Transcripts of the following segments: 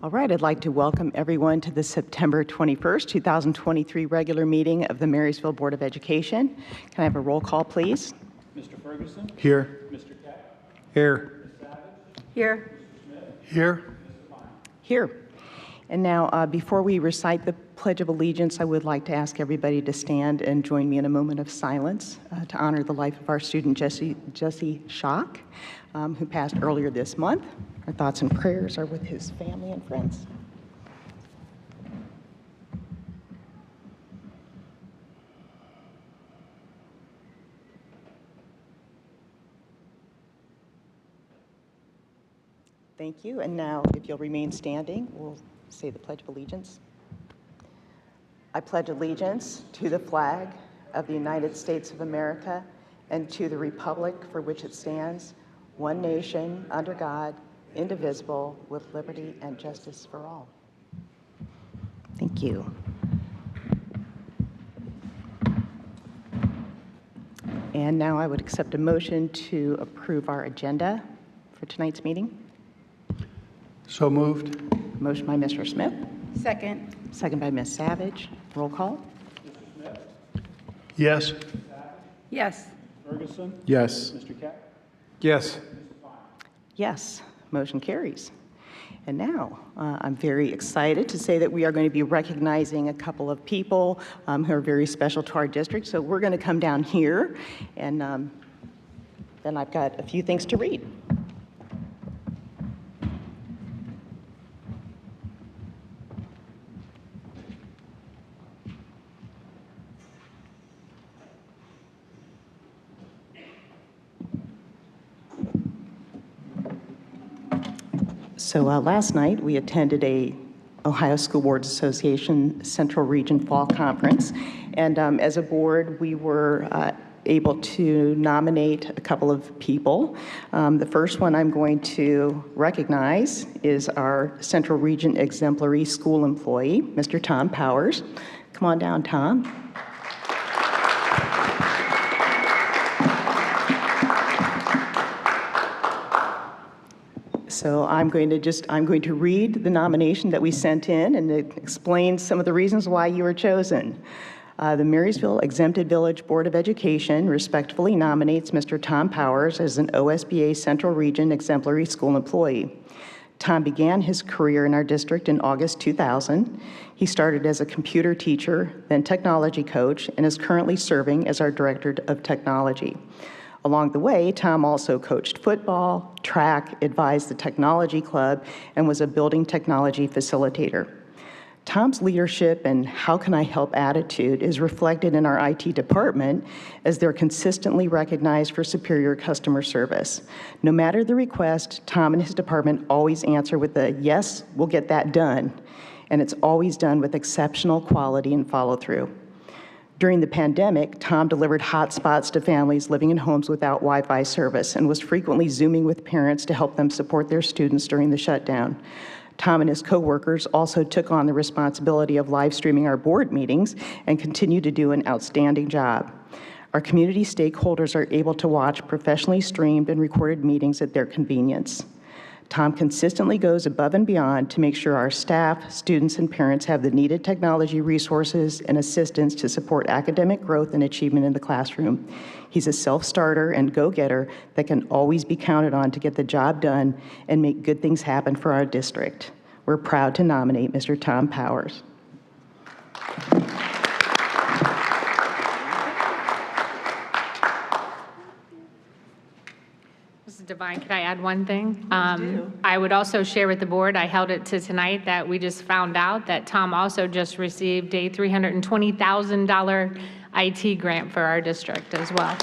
All right, I'd like to welcome everyone to the September 21st, 2023 regular meeting of the Marysville Board of Education. Can I have a roll call, please? Mr. Ferguson? Here. Mr. Keck? Here. Ms. Savage? Here. Mr. Smith? Here. Mr. Fine? Here. And now, before we recite the Pledge of Allegiance, I would like to ask everybody to stand and join me in a moment of silence to honor the life of our student, Jesse Schock, who passed earlier this month. Our thoughts and prayers are with his family and friends. Thank you. And now, if you'll remain standing, we'll say the Pledge of Allegiance. I pledge allegiance to the flag of the United States of America and to the republic for which it stands, one nation, under God, indivisible, with liberty and justice for all. Thank you. And now I would accept a motion to approve our agenda for tonight's meeting. So moved. Motion by Mr. Smith, Second. second by Ms. Savage. Roll call. Mr. Smith? Yes. Ms. Savage? Yes. Ferguson? Yes. Mr. Keck? Yes. Mr. Fine? Yes, motion carries. And now, I'm very excited to say that we are going to be recognizing a couple of people who are very special to our district. So we're going to come down here, and then I've got a few things to read. So last night, we attended a Ohio School Boards Association Central Region Fall Conference. And as a board, we were able to nominate a couple of people. The first one I'm going to recognize is our Central Region Exemplary School Employee, Mr. Tom Powers. Come on down, Tom. So I'm going to read the nomination that we sent in and explain some of the reasons why you were chosen. The Marysville Exempted Village Board of Education respectfully nominates Mr. Tom Powers as an OSBA Central Region Exemplary School Employee. Tom began his career in our district in August 2000. He started as a computer teacher, then technology coach, and is currently serving as our Director of Technology. Along the way, Tom also coached football, track, advised the technology club, and was a building technology facilitator. Tom's leadership and how can I help attitude is reflected in our IT department as they're consistently recognized for superior customer service. No matter the request, Tom and his department always answer with a yes, we'll get that done. And it's always done with exceptional quality and follow through. During the pandemic, Tom delivered hotspots to families living in homes without Wi-Fi service and was frequently Zooming with parents to help them support their students during the shutdown. Tom and his coworkers also took on the responsibility of live streaming our board meetings and continue to do an outstanding job. Our community stakeholders are able to watch professionally streamed and recorded meetings at their convenience. Tom consistently goes above and beyond to make sure our staff, students, and parents have the needed technology resources and assistance to support academic growth and achievement in the classroom. He's a self-starter and go-getter that can always be counted on to get the job done and make good things happen for our district. We're proud to nominate Mr. Tom Powers. Mrs. Devine, can I add one thing? I would also share with the board, I held it to tonight, that we just found out that Tom also just received a $320,000 IT grant for our district as well.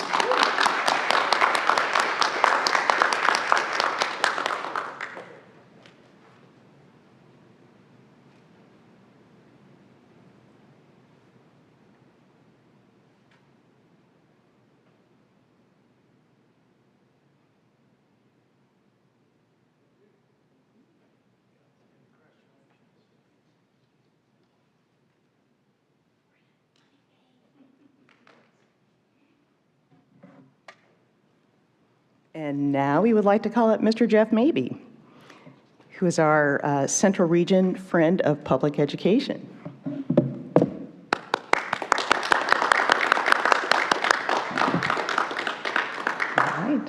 And now we would like to call up Mr. Jeff Mabee, who is our Central Region Friend of Public Education. All right.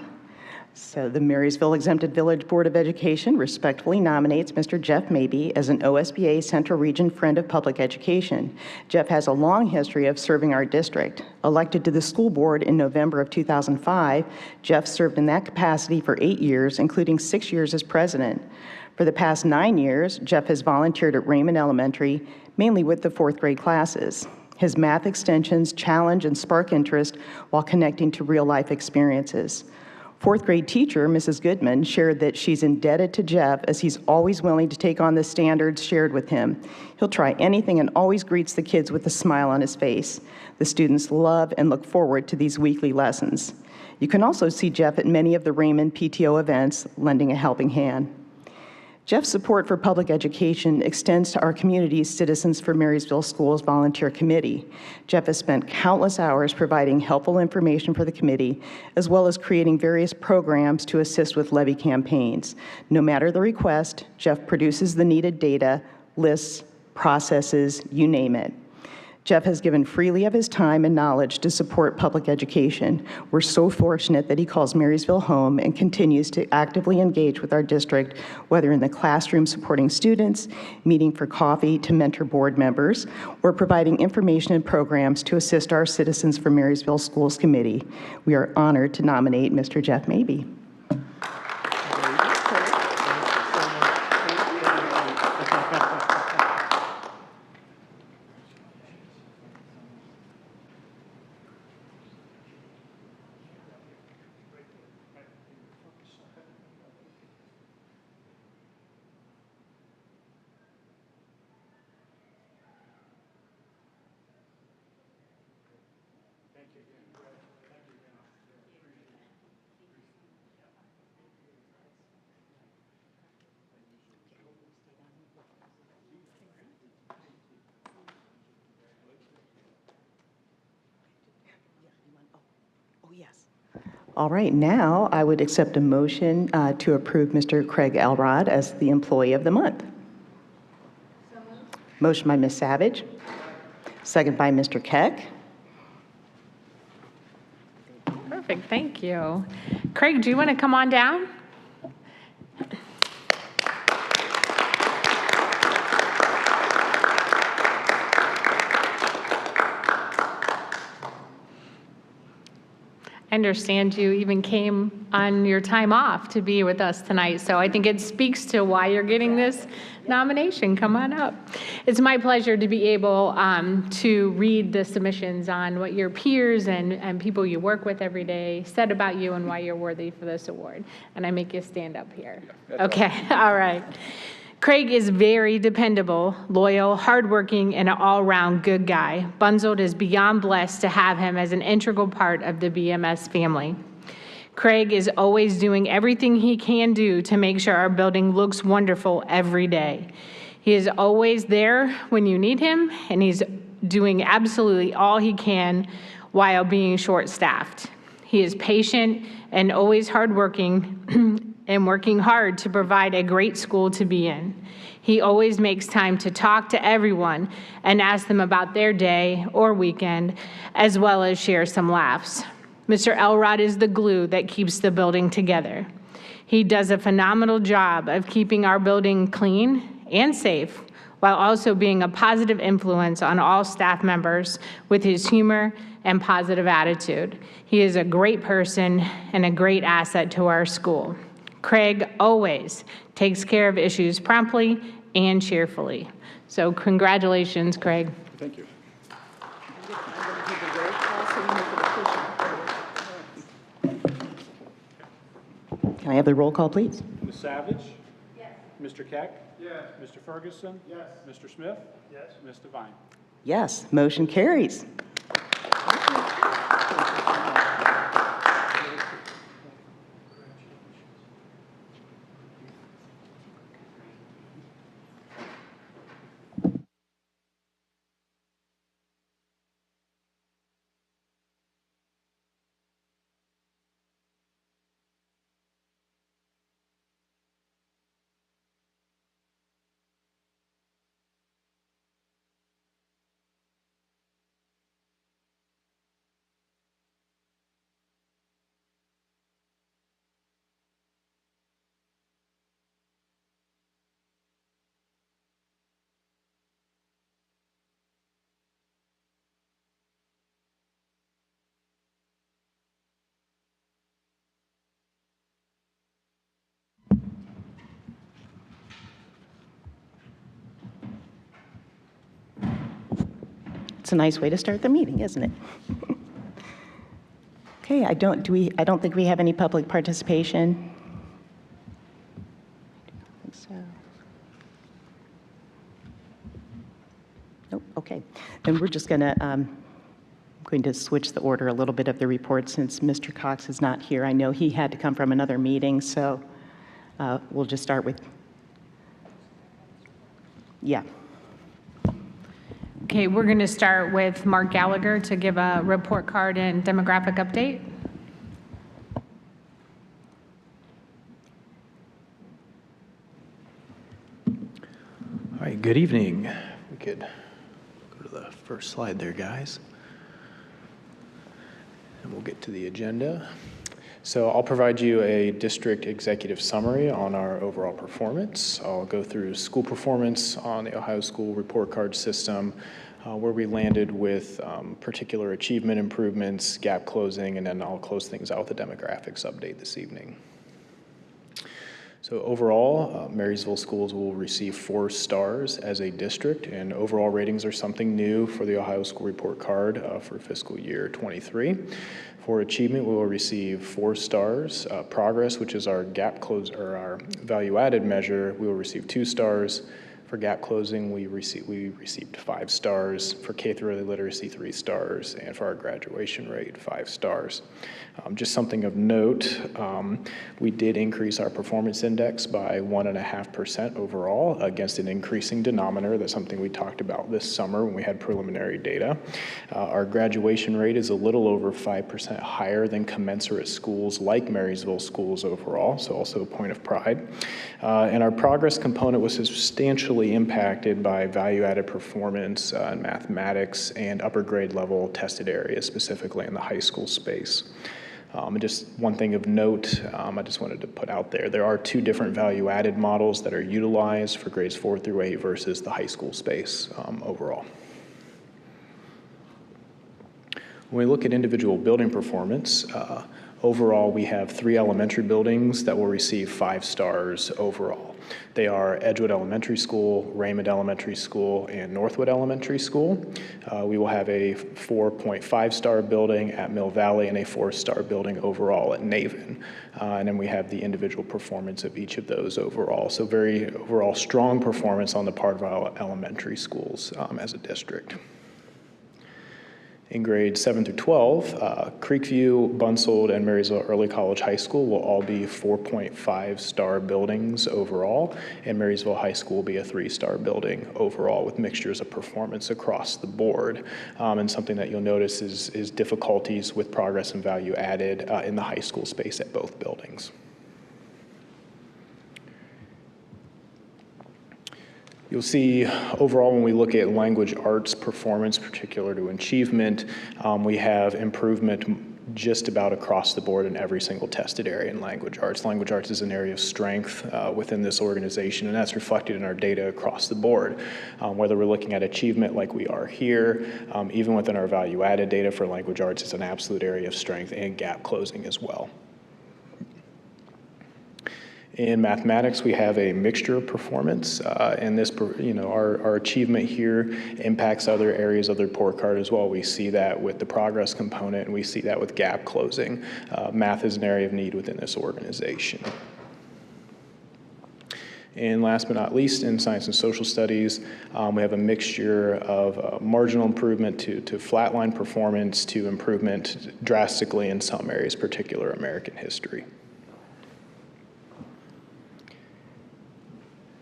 So the Marysville Exempted Village Board of Education respectfully nominates Mr. Jeff Mabee as an OSBA Central Region Friend of Public Education. Jeff has a long history of serving our district. Elected to the school board in November of 2005, Jeff served in that capacity for 8 years, including 6 years as president. For the past 9 years, Jeff has volunteered at Raymond Elementary, mainly with the 4th grade classes. His math extensions challenge and spark interest while connecting to real-life experiences. 4th grade teacher, Mrs. Goodman, shared that she's indebted to Jeff as he's always willing to take on the standards shared with him. He'll try anything and always greets the kids with a smile on his face. The students love and look forward to these weekly lessons. You can also see Jeff at many of the Raymond PTO events, lending a helping hand. Jeff's support for public education extends to our community's Citizens for Marysville Schools Volunteer Committee. Jeff has spent countless hours providing helpful information for the committee, as well as creating various programs to assist with levy campaigns. No matter the request, Jeff produces the needed data, lists, processes, you name it. Jeff has given freely of his time and knowledge to support public education. We're so fortunate that he calls Marysville home and continues to actively engage with our district, whether in the classroom supporting students, meeting for coffee to mentor board members, or providing information and programs to assist our Citizens for Marysville Schools Committee. We are honored to nominate Mr. Jeff Mabee. Yes. All right, now I would accept a motion to approve Mr. Craig Elrod as the Employee of the Month. Motion by Ms. Savage, second by Mr. Keck. Perfect, thank you. Craig, do you want to come on down? I understand you even came on your time off to be with us tonight, so I think it speaks to why you're getting this nomination. Come on up. It's my pleasure to be able to read the submissions on what your peers and people you work with every day said about you and why you're worthy for this award. And I make you stand up here. Okay, all right. Craig is very dependable, loyal, hardworking, and an all-around good guy. Bunzelt is beyond blessed to have him as an integral part of the BMS family. Craig is always doing everything he can do to make sure our building looks wonderful every day. He is always there when you need him, and he's doing absolutely all he can while being short-staffed. He is patient and always hardworking and working hard to provide a great school to be in. He always makes time to talk to everyone and ask them about their day or weekend, as well as share some laughs. Mr. Elrod is the glue that keeps the building together. He does a phenomenal job of keeping our building clean and safe, while also being a positive influence on all staff members with his humor and positive attitude. He is a great person and a great asset to our school. Craig always takes care of issues promptly and cheerfully. So congratulations, Craig. Thank you. Can I have the roll call, please? Ms. Savage? Yes. Mr. Keck? Yes. Mr. Ferguson? Yes. Mr. Smith? Yes. Ms. Devine? Yes, motion carries. That's a nice way to start the meeting, isn't it? Okay, I don't think we have any public participation. I don't think so. Nope, okay. Then we're just going to switch the order a little bit of the report since Mr. Cox is not here. I know he had to come from another meeting, so we'll just start with, yeah. Okay, we're going to start with Mark Gallagher to give a report card and demographic update. All right, good evening. We could go to the first slide there, guys. And we'll get to the agenda. So I'll provide you a district executive summary on our overall performance. I'll go through school performance on the Ohio School Report Card System, where we landed with particular achievement improvements, gap closing, and then I'll close things out with a demographics update this evening. So overall, Marysville schools will receive 4 stars as a district, and overall ratings are something new for the Ohio School Report Card for fiscal year 23. For achievement, we will receive 4 stars. Progress, which is our gap close or our value-added measure, we will receive 2 stars. For gap closing, we received 5 stars. For K through early literacy, 3 stars, and for our graduation rate, 5 stars. Just something of note, we did increase our performance index by 1.5% overall against an increasing denominator. That's something we talked about this summer when we had preliminary data. Our graduation rate is a little over 5% higher than commensurate schools like Marysville schools overall, so also a point of pride. And our progress component was substantially impacted by value-added performance in mathematics and upper grade level tested areas, specifically in the high school space. And just one thing of note, I just wanted to put out there, there are 2 different value-added models that are utilized for grades 4 through 8 versus the high school space overall. When we look at individual building performance, overall we have 3 elementary buildings that will receive 5 stars overall. They are Edgewood Elementary School, Raymond Elementary School, and Northwood Elementary School. We will have a 4.5 star building at Mill Valley and a 4-star building overall at Naven. And then we have the individual performance of each of those overall. So very overall strong performance on the part of our elementary schools as a district. In grades 7 through 12, Creekview, Bunsold, and Marysville Early College High School will all be 4.5 star buildings overall, and Marysville High School will be a 3-star building overall with mixtures of performance across the board. And something that you'll notice is difficulties with progress and value added in the high school space at both buildings. You'll see overall when we look at language arts performance, particular to achievement, we have improvement just about across the board in every single tested area in language arts. Language arts is an area of strength within this organization, and that's reflected in our data across the board. Whether we're looking at achievement like we are here, even within our value-added data for language arts, it's an absolute area of strength and gap closing as well. In mathematics, we have a mixture of performance, and this, our achievement here impacts other areas of the report card as well. We see that with the progress component, and we see that with gap closing. Math is an area of need within this organization. And last but not least, in science and social studies, we have a mixture of marginal improvement to flatline performance to improvement drastically in some areas, particular American history.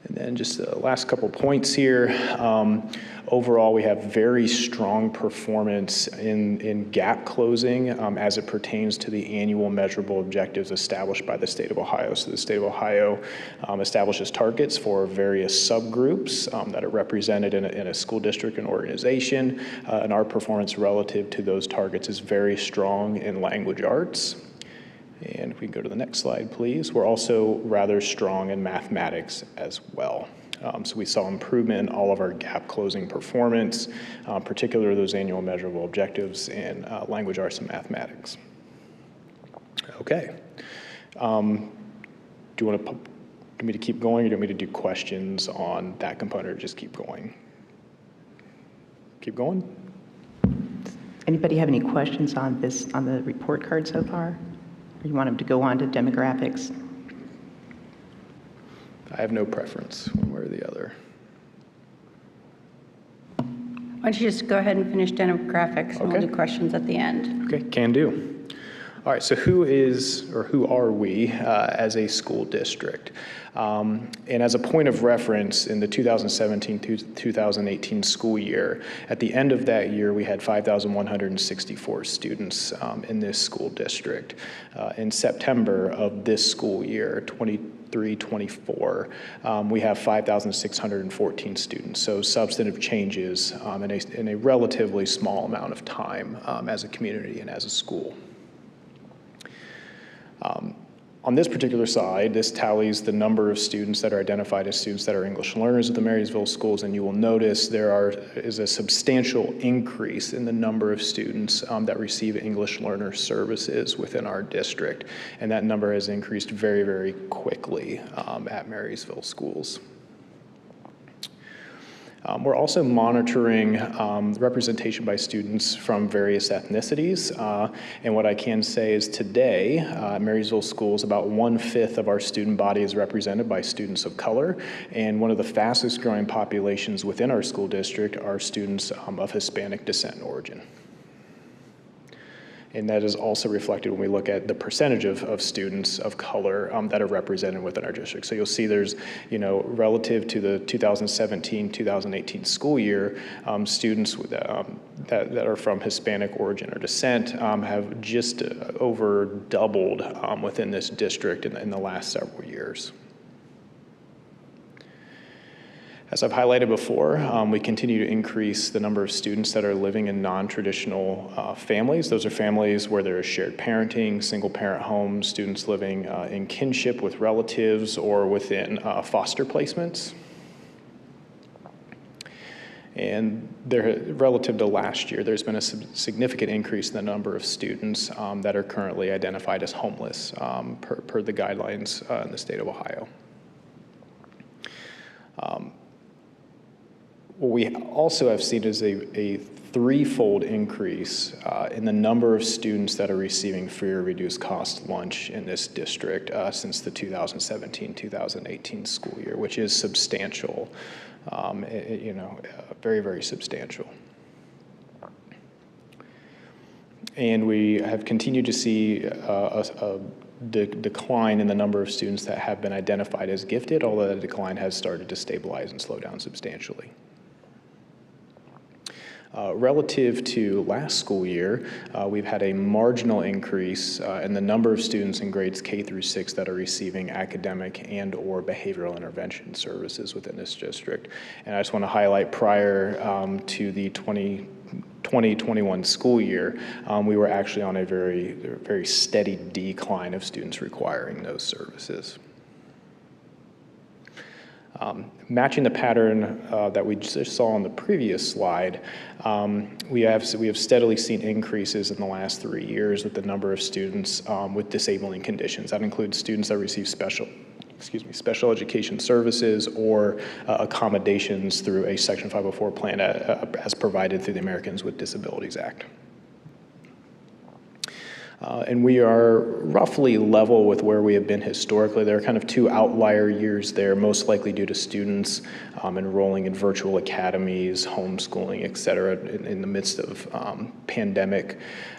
And then just the last couple points here. Overall, we have very strong performance in gap closing as it pertains to the annual measurable objectives established by the state of Ohio. So the state of Ohio establishes targets for various subgroups that are represented in a school district and organization, and our performance relative to those targets is very strong in language arts. And if we can go to the next slide, please. We're also rather strong in mathematics as well. So we saw improvement in all of our gap closing performance, particularly those annual measurable objectives in language arts and mathematics. Okay. Do you want me to keep going, or do you want me to do questions on that component, or just keep going? Keep going? Anybody have any questions on this, on the report card so far? Or you want them to go on to demographics? I have no preference one way or the other. Why don't you just go ahead and finish demographics, and we'll Okay. do questions at the end. Okay, can do. All right, so who are we as a school district? And as a point of reference, in the 2017-2018 school year, at the end of that year, we had 5,164 students in this school district. In September of this school year, 23-24, we have 5,614 students. So substantive changes in a relatively small amount of time as a community and as a school. On this particular slide, this tallies the number of students that are identified as students that are English learners at the Marysville schools, and you will notice there is a substantial increase in the number of students that receive English learner services within our district, and that number has increased very, very quickly at Marysville schools. We're also monitoring representation by students from various ethnicities. And what I can say is today, Marysville schools, about 1/5 of our student body is represented by students of color. And one of the fastest growing populations within our school district are students of Hispanic descent and origin. And that is also reflected when we look at the percentage of students of color that are represented within our district. So you'll see there's, relative to the 2017-2018 school year, students that are from Hispanic origin or descent have just over doubled within this district in the last several years. As I've highlighted before, we continue to increase the number of students that are living in non-traditional families. Those are families where there is shared parenting, single-parent homes, students living in kinship with relatives or within foster placements. And relative to last year, there's been a significant increase in the number of students that are currently identified as homeless per the guidelines in the state of Ohio. What we also have seen is a threefold increase in the number of students that are receiving free or reduced cost lunch in this district since the 2017-2018 school year, which is substantial, very, very substantial. And we have continued to see a decline in the number of students that have been identified as gifted, although that decline has started to stabilize and slow down substantially. Relative to last school year, we've had a marginal increase in the number of students in grades K through 6 that are receiving academic and or behavioral intervention services within this district. And I just want to highlight prior to the 2021 school year, we were actually on a very, very steady decline of students requiring those services. Matching the pattern that we just saw on the previous slide, we have steadily seen increases in the last 3 years with the number of students with disabling conditions. That includes students that receive special education services or accommodations through a Section 504 plan as provided through the Americans with Disabilities Act. And we are roughly level with where we have been historically. There are kind of 2 outlier years there, most likely due to students enrolling in virtual academies, homeschooling, et cetera, in the midst of pandemic.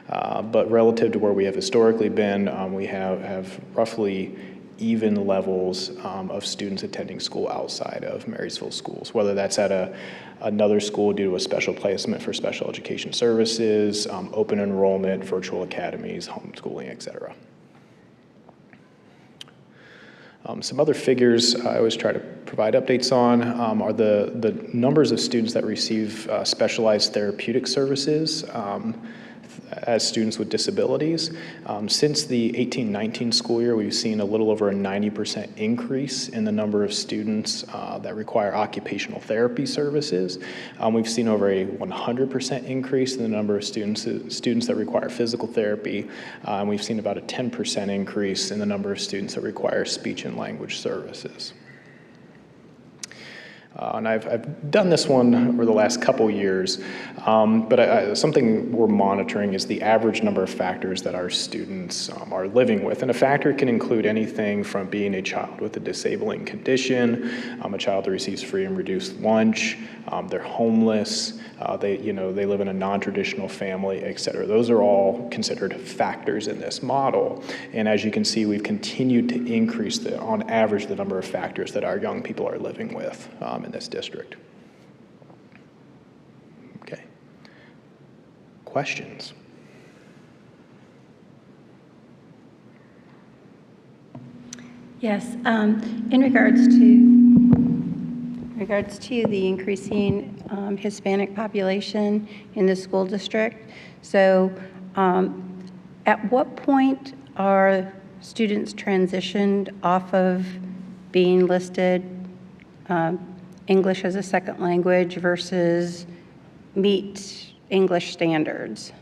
But relative to where we have historically been, we have roughly even levels of students attending school outside of Marysville schools, whether that's at another school due to a special placement for special education services, open enrollment, virtual academies, homeschooling, et cetera. Some other figures I always try to provide updates on are the numbers of students that receive specialized therapeutic services as students with disabilities. Since the 18-19 school year, we've seen a little over a 90% increase in the number of students that require occupational therapy services. We've seen over a 100% increase in the number of students that require physical therapy. We've seen about a 10% increase in the number of students that require speech and language services. And I've done this one over the last couple years, but something we're monitoring is the average number of factors that our students are living with. And a factor can include anything from being a child with a disabling condition, a child that receives free and reduced lunch, they're homeless, they live in a non-traditional family, et cetera. Those are all considered factors in this model. And as you can see, we've continued to increase, on average, the number of factors that our young people are living with in this district. Okay. Questions? Yes, in regards to the increasing Hispanic population in the school district. So at what point are students transitioned off of being listed English as a second language versus meet English standards?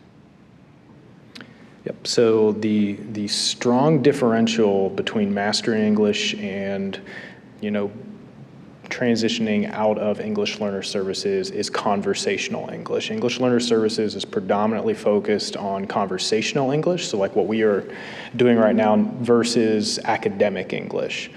Yep, so the strong differential between mastering English and, transitioning out of English Learner Services is conversational English. English Learner Services is predominantly focused on conversational English, so like what we are doing right now, versus academic English.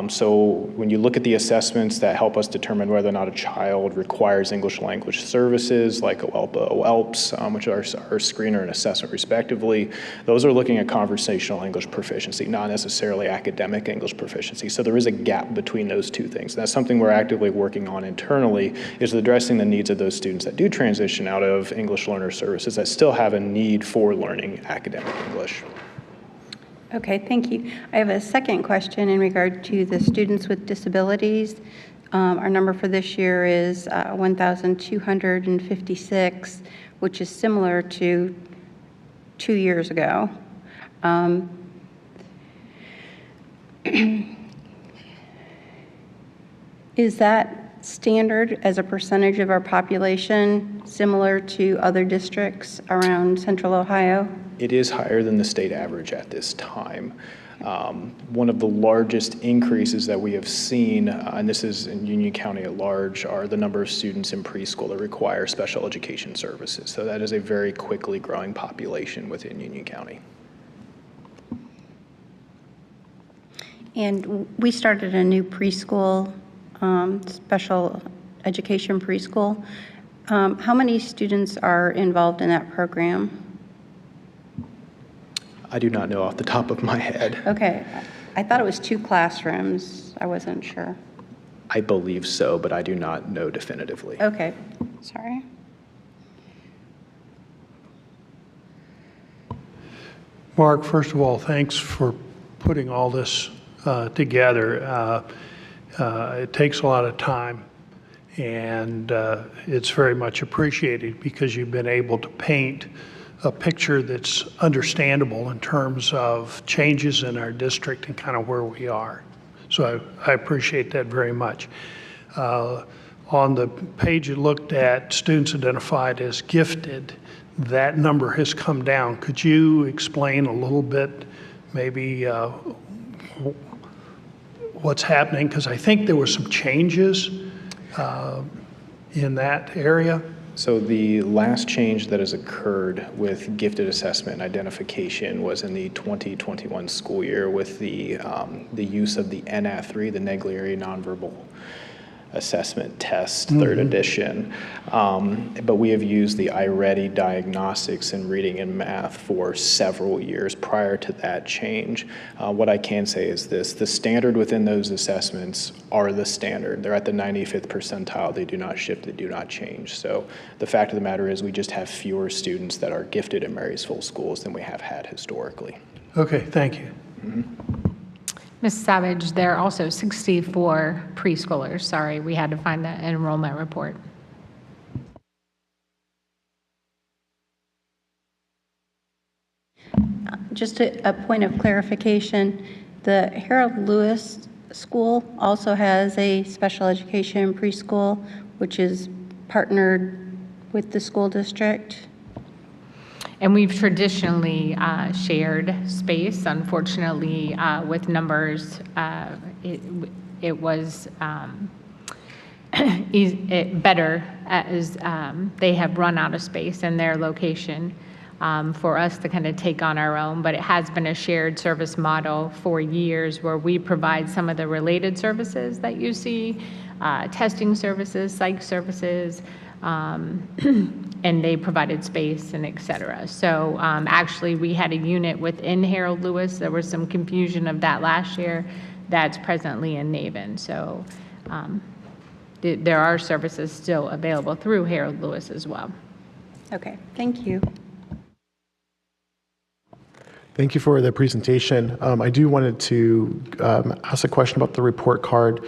So when you look at the assessments that help us determine whether or not a child requires English language services, like OELPA, OELPS, which are our screener and assessment respectively, those are looking at conversational English proficiency, not necessarily academic English proficiency. So there is a gap between those two things. That's something we're actively working on internally, is addressing the needs of those students that do transition out of English Learner Services that still have a need for learning academic English. Okay, thank you. I have a second question in regard to the students with disabilities. Our number for this year is 1,256, which is similar to 2 years ago. Is that standard as a percentage of our population similar to other districts around Central Ohio? It is higher than the state average at this time. One of the largest increases that we have seen, and this is in Union County at large, are the number of students in preschool that require special education services. So that is a very quickly growing population within Union County. And we started a new preschool, special education preschool. How many students are involved in that program? I do not know off the top of my head. Okay, I thought it was 2 classrooms. I wasn't sure. I believe so, but I do not know definitively. Okay, sorry. Mark, first of all, thanks for putting all this together. It takes a lot of time, and it's very much appreciated because you've been able to paint a picture that's understandable in terms of changes in our district and kind of where we are. So I appreciate that very much. On the page you looked at, students identified as gifted, that number has come down. Could you explain a little bit maybe what's happening? Because I think there were some changes in that area. So the last change that has occurred with gifted assessment and identification was in the 2021 school year with the use of the NAT3, the Naglieri Nonverbal Assessment Test, third edition. But we have used the iReady diagnostics in reading and math for several years prior to that change. What I can say is this: the standard within those assessments are the standard. They're at the 95th percentile. They do not shift, they do not change. So the fact of the matter is we just have fewer students that are gifted in Marysville schools than we have had historically. Okay, thank you. Ms. Savage, there are also 64 preschoolers. Sorry, we had to find the enrollment report. Just a point of clarification, the Harold Lewis School also has a special education preschool, which is partnered with the school district. And we've traditionally shared space. Unfortunately, with numbers, it was better as they have run out of space in their location for us to kind of take on our own. But it has been a shared service model for years where we provide some of the related services that you see, testing services, psych services, and they provided space and et cetera. So actually we had a unit within Harold Lewis. There was some confusion of that last year. That's presently in Naven. So there are services still available through Harold Lewis as well. Okay, thank you. Thank you for the presentation. I do wanted to ask a question about the report card.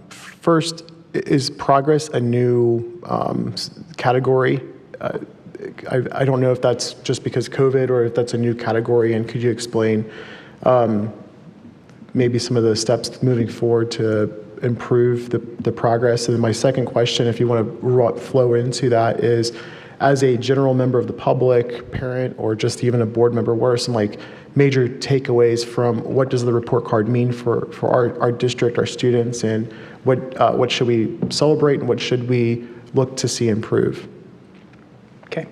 First, is progress a new category? I don't know if that's just because COVID or if that's a new category, and could you explain maybe some of the steps moving forward to improve the progress? And then my second question, if you want to flow into that, is as a general member of the public, parent, or just even a board member, what are some major takeaways from what does the report card mean for our district, our students, and what should we celebrate and what should we look to see improve? Okay.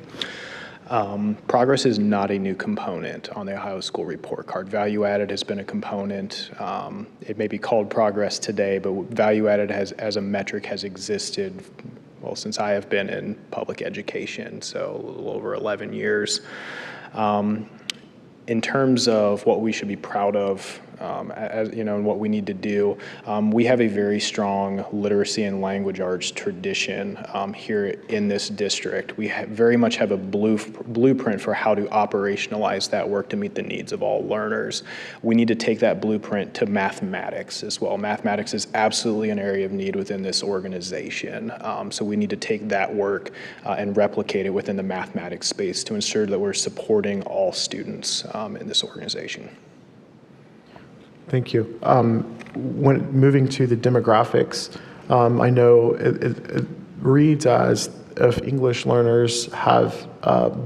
Progress is not a new component on the Ohio School Report Card. Value added has been a component. It may be called progress today, but value added as a metric has existed, well, since I have been in public education, so a little over 11 years. In terms of what we should be proud of, and what we need to do, we have a very strong literacy and language arts tradition here in this district. We very much have a blueprint for how to operationalize that work to meet the needs of all learners. We need to take that blueprint to mathematics as well. Mathematics is absolutely an area of need within this organization. So we need to take that work and replicate it within the mathematics space to ensure that we're supporting all students in this organization. Thank you. When moving to the demographics, I know it reads as if English learners have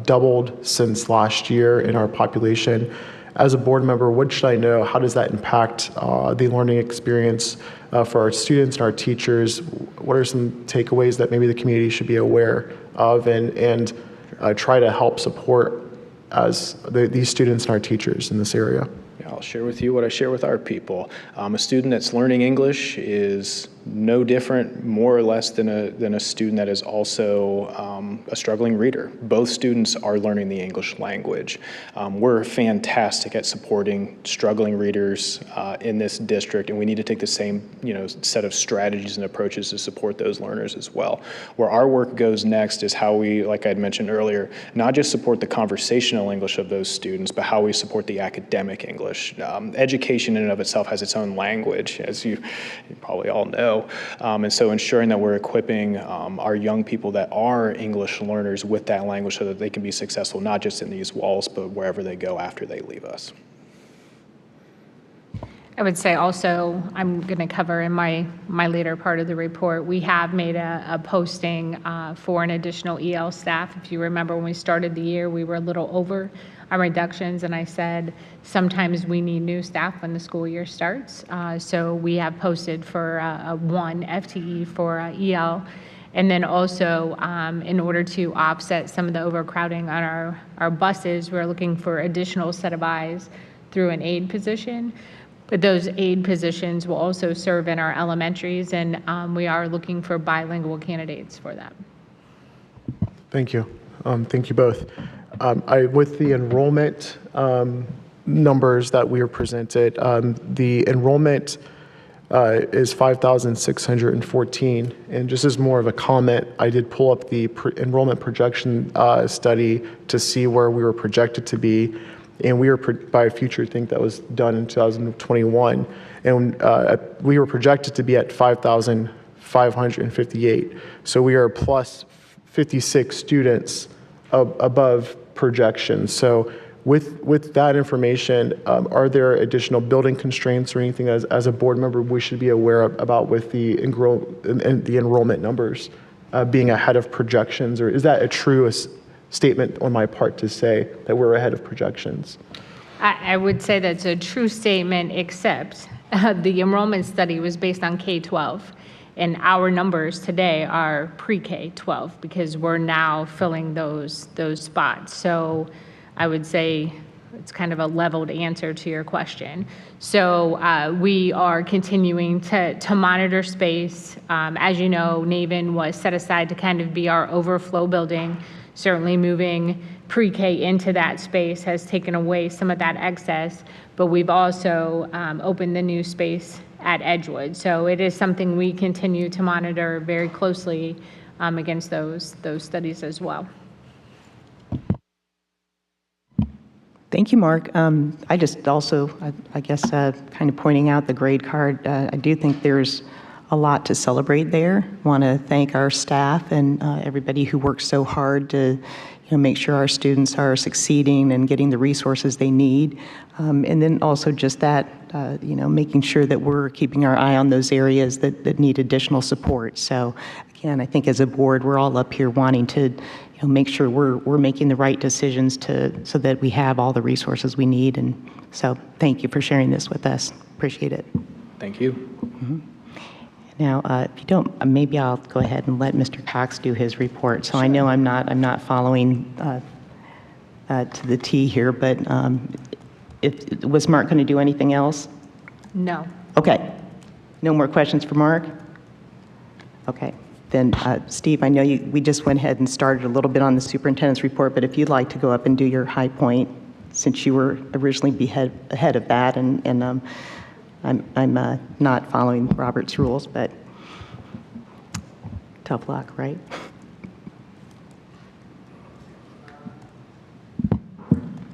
doubled since last year in our population. As a board member, what should I know? How does that impact the learning experience for our students and our teachers? What are some takeaways that maybe the community should be aware of and try to help support as these students and our teachers in this area? I'll share with you what I share with our people. A student that's learning English is no different, more or less, than a student that is also a struggling reader. Both students are learning the English language. We're fantastic at supporting struggling readers in this district, and we need to take the same set of strategies and approaches to support those learners as well. Where our work goes next is how we, like I'd mentioned earlier, not just support the conversational English of those students, but how we support the academic English. Education in and of itself has its own language, as you probably all know. And so ensuring that we're equipping our young people that are English learners with that language so that they can be successful, not just in these walls, but wherever they go after they leave us. I would say also, I'm going to cover in my later part of the report, we have made a posting for an additional EL staff. If you remember when we started the year, we were a little over our reductions, and I said sometimes we need new staff when the school year starts. So we have posted for one FTE for EL. And then also, in order to offset some of the overcrowding on our buses, we're looking for additional set of eyes through an aide position. But those aide positions will also serve in our elementaries, and we are looking for bilingual candidates for that. Thank you. Thank you both. With the enrollment numbers that we were presented, the enrollment is 5,614. And just as more of a comment, I did pull up the enrollment projection study to see where we were projected to be. And we were, by a future think that was done in 2021. And we were projected to be at 5,558. So we are plus 56 students above projections. So with that information, are there additional building constraints or anything as a board member we should be aware about with the enrollment numbers being ahead of projections? Or is that a true statement on my part to say that we're ahead of projections? I would say that's a true statement, except the enrollment study was based on K-12. And our numbers today are pre-K 12 because we're now filling those spots. So I would say it's kind of a leveled answer to your question. So we are continuing to monitor space. As you know, Naven was set aside to kind of be our overflow building. Certainly moving pre-K into that space has taken away some of that excess, but we've also opened the new space at Edgewood. So it is something we continue to monitor very closely against those studies as well. Thank you, Mark. I just also, I guess, kind of pointing out the grade card, I do think there's a lot to celebrate there. Want to thank our staff and everybody who works so hard to make sure our students are succeeding and getting the resources they need. And then also just that, making sure that we're keeping our eye on those areas that need additional support. So again, I think as a board, we're all up here wanting to make sure we're making the right decisions so that we have all the resources we need. And so thank you for sharing this with us. Appreciate it. Thank you. Mm-hmm. Now, if you don't, maybe I'll go ahead and let Mr. Cox do his report. So I know I'm not following to the T here, but was Mark going to do anything else? No. Okay. No more questions for Mark? Okay. Then, Steve, I know we just went ahead and started a little bit on the superintendent's report, but if you'd like to go up and do your high point, since you were originally ahead of that, and I'm not following Robert's rules, but tough luck, right?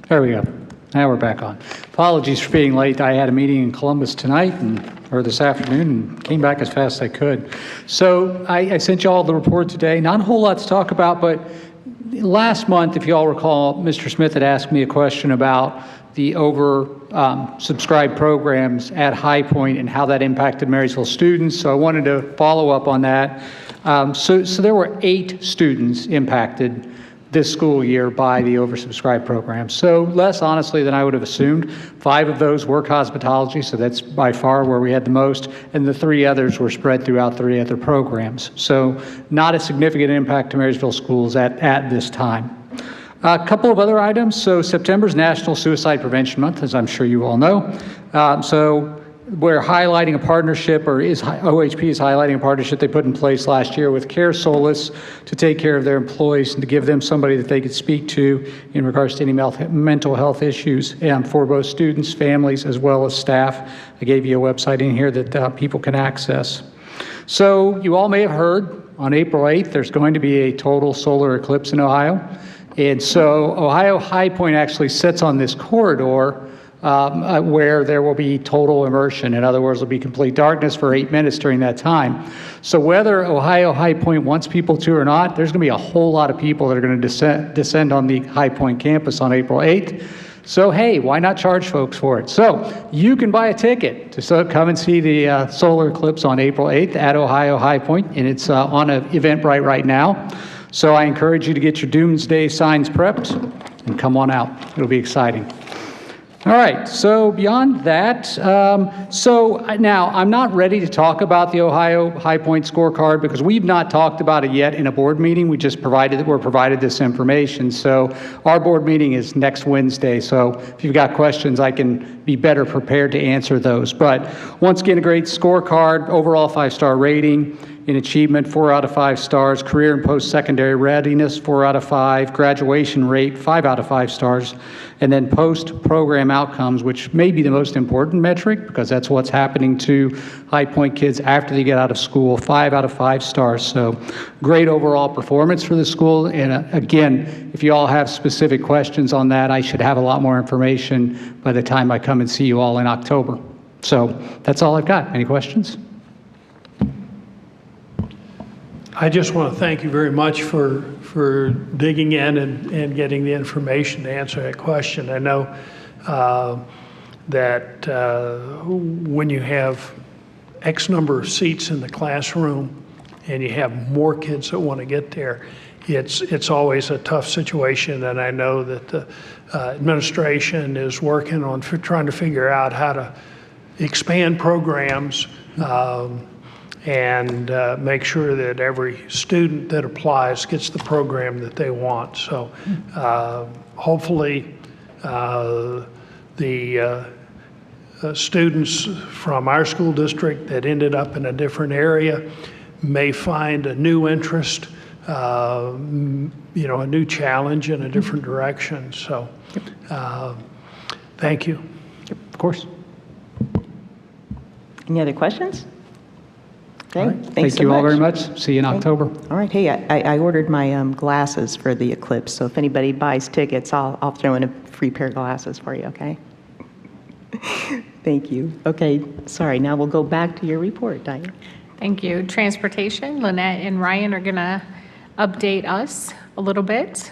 There we go. Now we're back on. Apologies for being late. I had a meeting in Columbus tonight or this afternoon and came back as fast as I could. So I sent you all the report today. Not a whole lot to talk about, but last month, if you all recall, Mr. Smith had asked me a question about the subscribed programs at High Point and how that impacted Marysville students. So I wanted to follow up on that. So there were 8 students impacted this school year by the oversubscribed program. So less, honestly, than I would have assumed. 5 of those were cosmetology, so that's by far where we had the most, and the 3 others were spread throughout 3 other programs. So not a significant impact to Marysville schools at this time. A couple of other items. So September's National Suicide Prevention Month, as I'm sure you all know. So we're highlighting a partnership, OHP is highlighting a partnership they put in place last year with Care Solace to take care of their employees and to give them somebody that they could speak to in regards to any mental health issues for both students, families, as well as staff. I gave you a website in here that people can access. So you all may have heard on April 8th, there's going to be a total solar eclipse in Ohio. And so Ohio High Point actually sits on this corridor where there will be total immersion. In other words, there'll be complete darkness for 8 minutes during that time. So whether Ohio High Point wants people to or not, there's going to be a whole lot of people that are going to descend on the High Point campus on April 8th. So hey, why not charge folks for it? So you can buy a ticket to come and see the solar eclipse on April 8th at Ohio High Point, and it's on Eventbrite right now. So I encourage you to get your Doomsday signs prepped and come on out. It'll be exciting. All right, so beyond that, so now I'm not ready to talk about the Ohio High Point scorecard because we've not talked about it yet in a board meeting. We're provided this information. So our board meeting is next Wednesday. So if you've got questions, I can be better prepared to answer those. But once again, a great scorecard, overall 5-star rating. In achievement, 4 out of 5 stars. Career and post-secondary readiness, 4 out of 5. Graduation rate, 5 out of 5 stars. And then post-program outcomes, which may be the most important metric because that's what's happening to High Point kids after they get out of school, 5 out of 5 stars. So great overall performance for the school. And again, if you all have specific questions on that, I should have a lot more information by the time I come and see you all in October. So that's all I've got. Any questions? I just want to thank you very much for digging in and getting the information to answer that question. I know that when you have X number of seats in the classroom and you have more kids that want to get there, it's always a tough situation. And I know that the administration is working on trying to figure out how to expand programs and make sure that every student that applies gets the program that they want. So hopefully the students from our school district that ended up in a different area may find a new interest, a new challenge in a different direction. So thank you. Of course. Any other questions? Okay, All right. thanks Thank so you all very much. much. See you in October. All right, hey, I ordered my glasses for the eclipse, so if anybody buys tickets, I'll throw in a free pair of glasses for you, okay? Thank you. Okay, sorry, now we'll go back to your report, Diane. Thank you. Transportation, Lynette and Ryan are going to update us a little bit.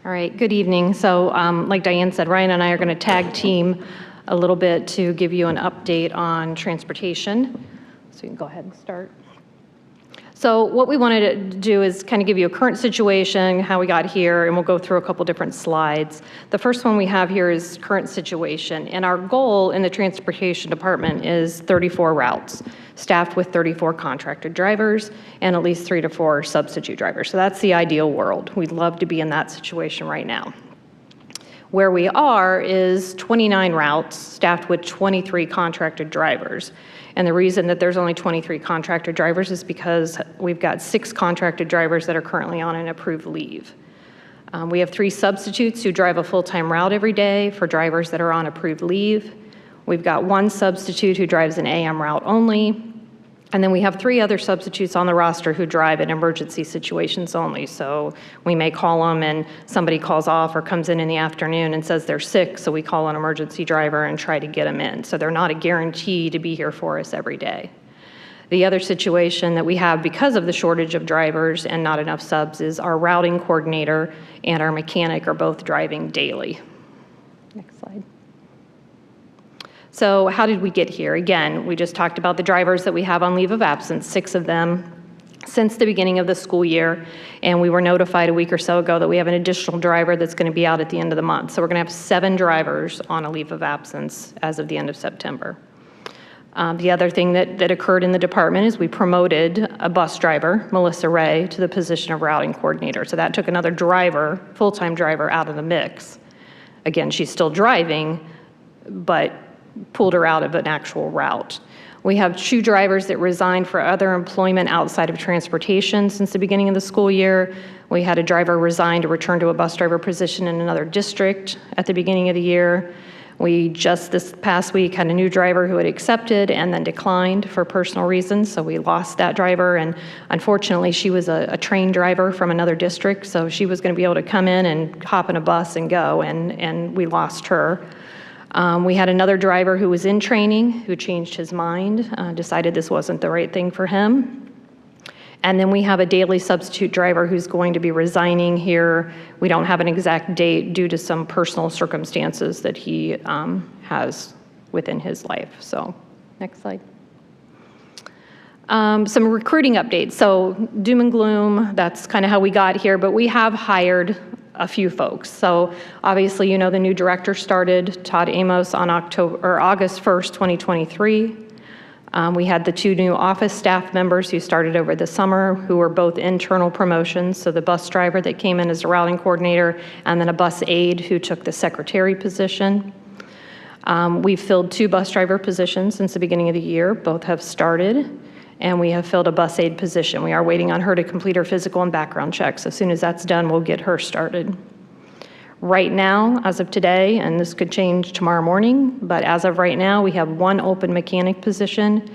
All right, good evening. So like Diane said, Ryan and I are going to tag team a little bit to give you an update on transportation. So you can go ahead and start. So what we wanted to do is kind of give you a current situation, how we got here, and we'll go through a couple different slides. The first one we have here is current situation, and our goal in the transportation department is 34 routes, staffed with 34 contracted drivers and at least 3 to 4 substitute drivers. So that's the ideal world. We'd love to be in that situation right now. Where we are is 29 routes staffed with 23 contracted drivers. And the reason that there's only 23 contracted drivers is because we've got 6 contracted drivers that are currently on an approved leave. We have 3 substitutes who drive a full-time route every day for drivers that are on approved leave. We've got 1 substitute who drives an AM route only. And then we have 3 other substitutes on the roster who drive in emergency situations only. So we may call them and somebody calls off or comes in the afternoon and says they're sick, so we call an emergency driver and try to get them in. So they're not a guarantee to be here for us every day. The other situation that we have because of the shortage of drivers and not enough subs is our routing coordinator and our mechanic are both driving daily. Next slide. So how did we get here? Again, we just talked about the drivers that we have on leave of absence, 6 of them since the beginning of the school year, and we were notified a week or so ago that we have an additional driver that's going to be out at the end of the month. So we're going to have 7 drivers on a leave of absence as of the end of September. The other thing that occurred in the department is we promoted a bus driver, Melissa Ray, to the position of routing coordinator. So that took another driver, full-time driver, out of the mix. Again, she's still driving, but pulled her out of an actual route. We have 2 drivers that resigned for other employment outside of transportation since the beginning of the school year. We had a driver resign to return to a bus driver position in another district at the beginning of the year. We just this past week had a new driver who had accepted and then declined for personal reasons, so we lost that driver, and unfortunately she was a trained driver from another district, so she was going to be able to come in and hop in a bus and go, and we lost her. We had another driver who was in training who changed his mind, decided this wasn't the right thing for him. And then we have a daily substitute driver who's going to be resigning here. We don't have an exact date due to some personal circumstances that he has within his life. So, next slide. Some recruiting updates. So, doom and gloom, that's kind of how we got here, but we have hired a few folks. So obviously, you know, the new director started, Todd Amos, on August 1st, 2023. We had the 2 new office staff members who started over the summer who were both internal promotions. So the bus driver that came in as a routing coordinator and then a bus aide who took the secretary position. We've filled 2 bus driver positions since the beginning of the year. Both have started. And we have filled a bus aide position. We are waiting on her to complete her physical and background checks. As soon as that's done, we'll get her started. Right now, as of today, and this could change tomorrow morning, but as of right now, we have 1 open mechanic position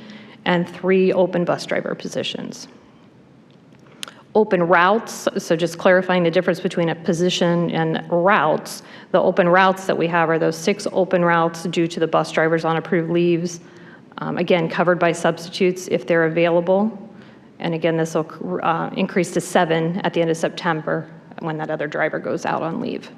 and 3 open bus driver positions. Open routes, so just clarifying the difference between a position and routes. The open routes that we have are those 6 open routes due to the bus drivers on approved leaves. Again, covered by substitutes if they're available. And again, this will increase to 7 at the end of September when that other driver goes out on leave.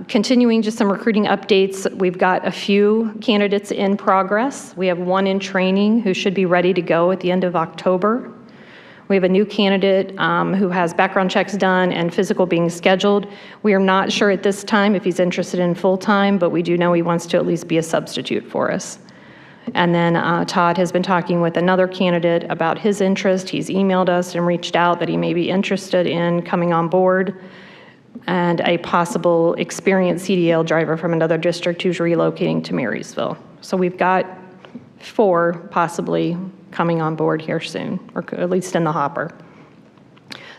Continuing just some recruiting updates, we've got a few candidates in progress. We have 1 in training who should be ready to go at the end of October. We have a new candidate who has background checks done and physical being scheduled. We are not sure at this time if he's interested in full-time, but we do know he wants to at least be a substitute for us. And then Todd has been talking with another candidate about his interest. He's emailed us and reached out that he may be interested in coming on board, and a possible experienced CDL driver from another district who's relocating to Marysville. So we've got 4 possibly coming on board here soon, or at least in the hopper.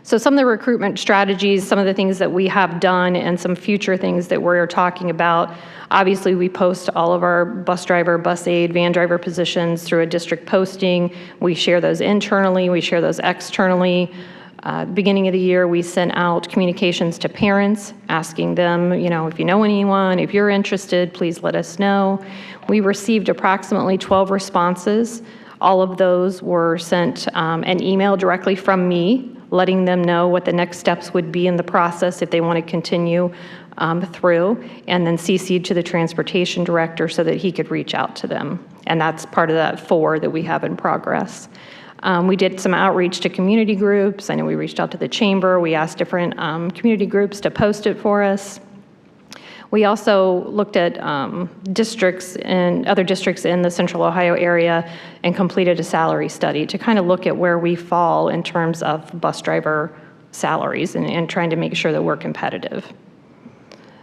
So some of the recruitment strategies, some of the things that we have done, and some future things that we're talking about. Obviously, we post all of our bus driver, bus aide, van driver positions through a district posting. We share those internally, we share those externally. Beginning of the year, we sent out communications to parents, asking them, if you know anyone, if you're interested, please let us know. We received approximately 12 responses. All of those were sent an email directly from me, letting them know what the next steps would be in the process if they want to continue through, and then CC'd to the transportation director so that he could reach out to them. And that's part of that 4 that we have in progress. We did some outreach to community groups. I know we reached out to the chamber. We asked different community groups to post it for us. We also looked at districts and other districts in the Central Ohio area and completed a salary study to kind of look at where we fall in terms of bus driver salaries and trying to make sure that we're competitive.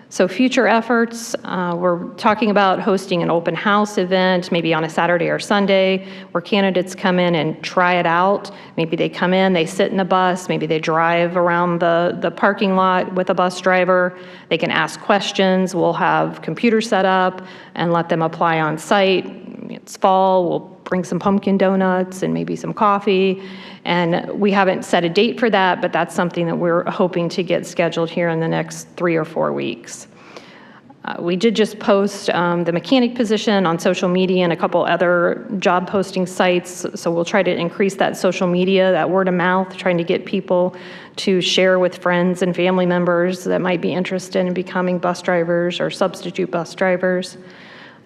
So future efforts, we're talking about hosting an open house event, maybe on a Saturday or Sunday, where candidates come in and try it out. Maybe they come in, they sit in a bus, maybe they drive around the parking lot with a bus driver. They can ask questions. We'll have computers set up and let them apply on site. It's fall, we'll bring some pumpkin donuts and maybe some coffee. And we haven't set a date for that, but that's something that we're hoping to get scheduled here in the next 3 or 4 weeks. We did just post the mechanic position on social media and a couple other job posting sites. So we'll try to increase that social media, that word of mouth, trying to get people to share with friends and family members that might be interested in becoming bus drivers or substitute bus drivers.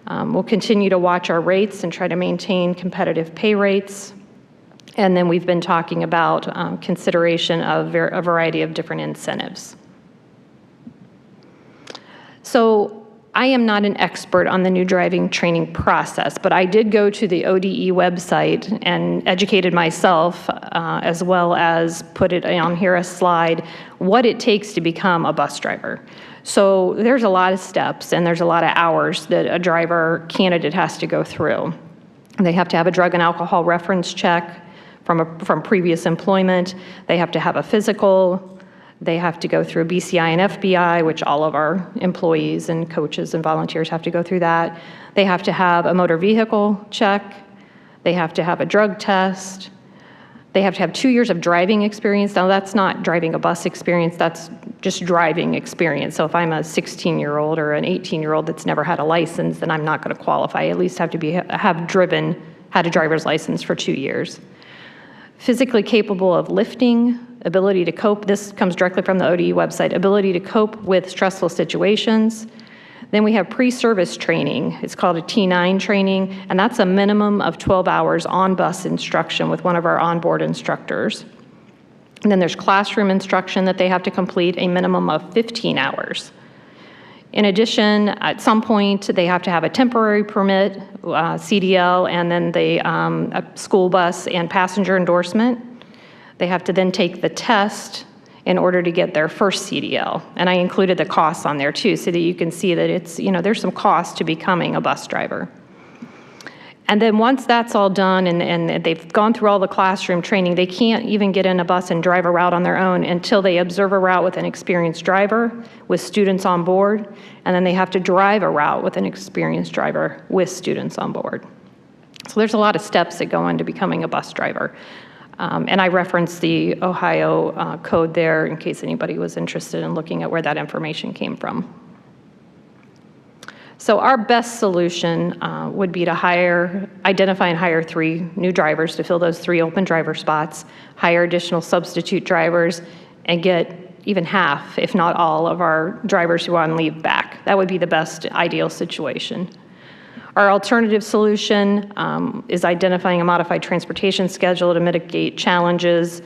We'll continue to watch our rates and try to maintain competitive pay rates. And then we've been talking about consideration of a variety of different incentives. So I am not an expert on the new driving training process, but I did go to the ODE website and educated myself, as well as put it on here a slide, what it takes to become a bus driver. So there's a lot of steps and there's a lot of hours that a driver candidate has to go through. They have to have a drug and alcohol reference check from previous employment. They have to have a physical. They have to go through BCI and FBI, which all of our employees and coaches and volunteers have to go through that. They have to have a motor vehicle check. They have to have a drug test. They have to have 2 years of driving experience. Now, that's not driving a bus experience, that's just driving experience. So if I'm a 16-year-old or an 18-year-old that's never had a license, then I'm not going to qualify. I at least have to had a driver's license for 2 years. Physically capable of lifting, ability to cope, this comes directly from the ODE website, ability to cope with stressful situations. Then we have pre-service training. It's called a T9 training, and that's a minimum of 12 hours on bus instruction with one of our onboard instructors. And then there's classroom instruction that they have to complete, a minimum of 15 hours. In addition, at some point, they have to have a temporary permit, CDL, and then a school bus and passenger endorsement. They have to then take the test in order to get their first CDL. And I included the costs on there too, so that you can see that it's, there's some cost to becoming a bus driver. And then once that's all done and they've gone through all the classroom training, they can't even get in a bus and drive a route on their own until they observe a route with an experienced driver with students on board, and then they have to drive a route with an experienced driver with students on board. So there's a lot of steps that go into becoming a bus driver. And I referenced the Ohio code there in case anybody was interested in looking at where that information came from. So our best solution would be to identify and hire 3 new drivers to fill those 3 open driver spots, hire additional substitute drivers, and get even half, if not all, of our drivers who are on leave back. That would be the best ideal situation. Our alternative solution is identifying a modified transportation schedule to mitigate challenges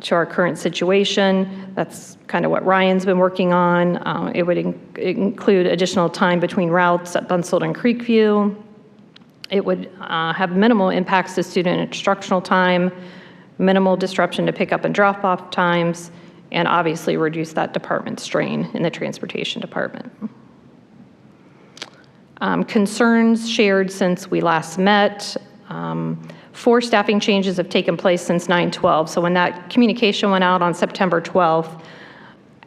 to our current situation. That's kind of what Ryan's been working on. It would include additional time between routes at Bunsold and Creekview. It would have minimal impacts to student instructional time, minimal disruption to pickup and drop-off times, and obviously reduce that department strain in the transportation department. Concerns shared since we last met. 4 staffing changes have taken place since 9/12. So when that communication went out on September 12th,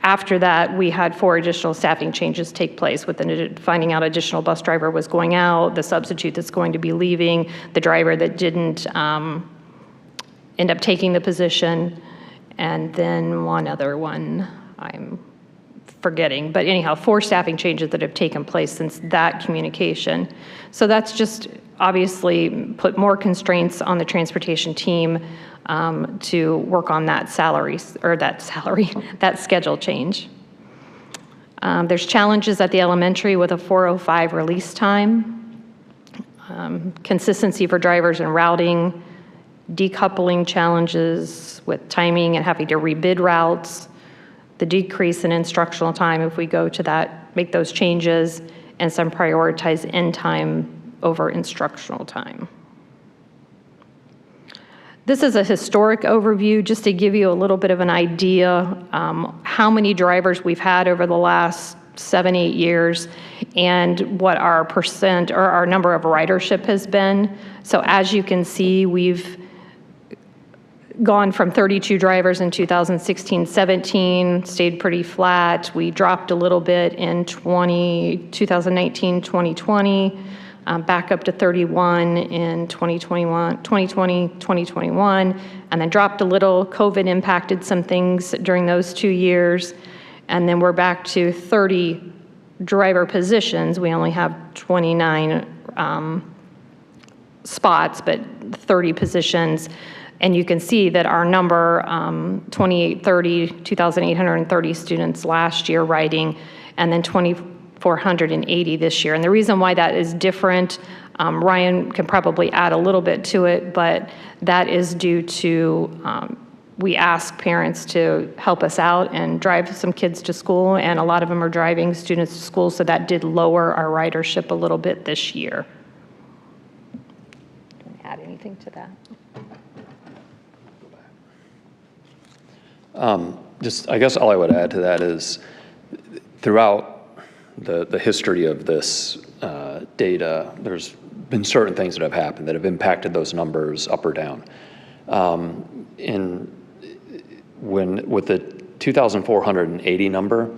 after that, we had 4 additional staffing changes take place, with finding out additional bus driver was going out, the substitute that's going to be leaving, the driver that didn't end up taking the position, and then one other one I'm forgetting. But anyhow, 4 staffing changes that have taken place since that communication. So that's just obviously put more constraints on the transportation team to work on that that schedule change. There's challenges at the elementary with a 4:05 release time, consistency for drivers and routing, decoupling challenges with timing and having to rebid routes, the decrease in instructional time if we go to that, make those changes, and some prioritize end time over instructional time. This is a historic overview just to give you a little bit of an idea how many drivers we've had over the last 7-8 years and what our percent or our number of ridership has been. So as you can see, we've gone from 32 drivers in 2016-17, stayed pretty flat. We dropped a little bit in 2019-2020, back up to 31 in 2020-2021, and then dropped a little. COVID impacted some things during those 2 years, and then we're back to 30 driver positions. We only have 29 spots, but 30 positions. And you can see that our number, 2,830 students last year riding, and then 2,480 this year. And the reason why that is different, Ryan can probably add a little bit to it, but that is due to we ask parents to help us out and drive some kids to school, and a lot of them are driving students to school, so that did lower our ridership a little bit this year. Can I add anything to that? I guess all I would add to that is throughout the history of this data, there's been certain things that have happened that have impacted those numbers up or down. With the 2,480 number,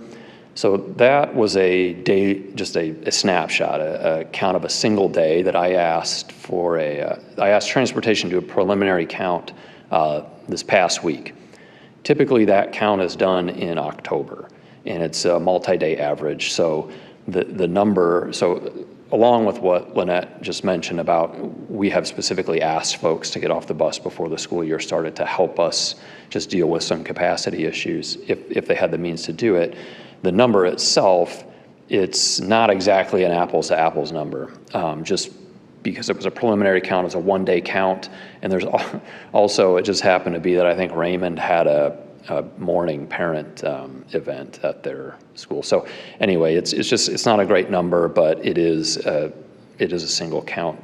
so that was a day, just a snapshot, a count of a single day that I asked for I asked transportation to do a preliminary count this past week. Typically, that count is done in October, and it's a multi-day average. So the number, so along with what Lynette just mentioned about, we have specifically asked folks to get off the bus before the school year started to help us just deal with some capacity issues if they had the means to do it. The number itself, it's not exactly an apples to apples number, just because it was a preliminary count, it's a one-day count, and there's also, it just happened to be that I think Raymond had a morning parent event at their school. So anyway, it's not a great number, but it is a single count,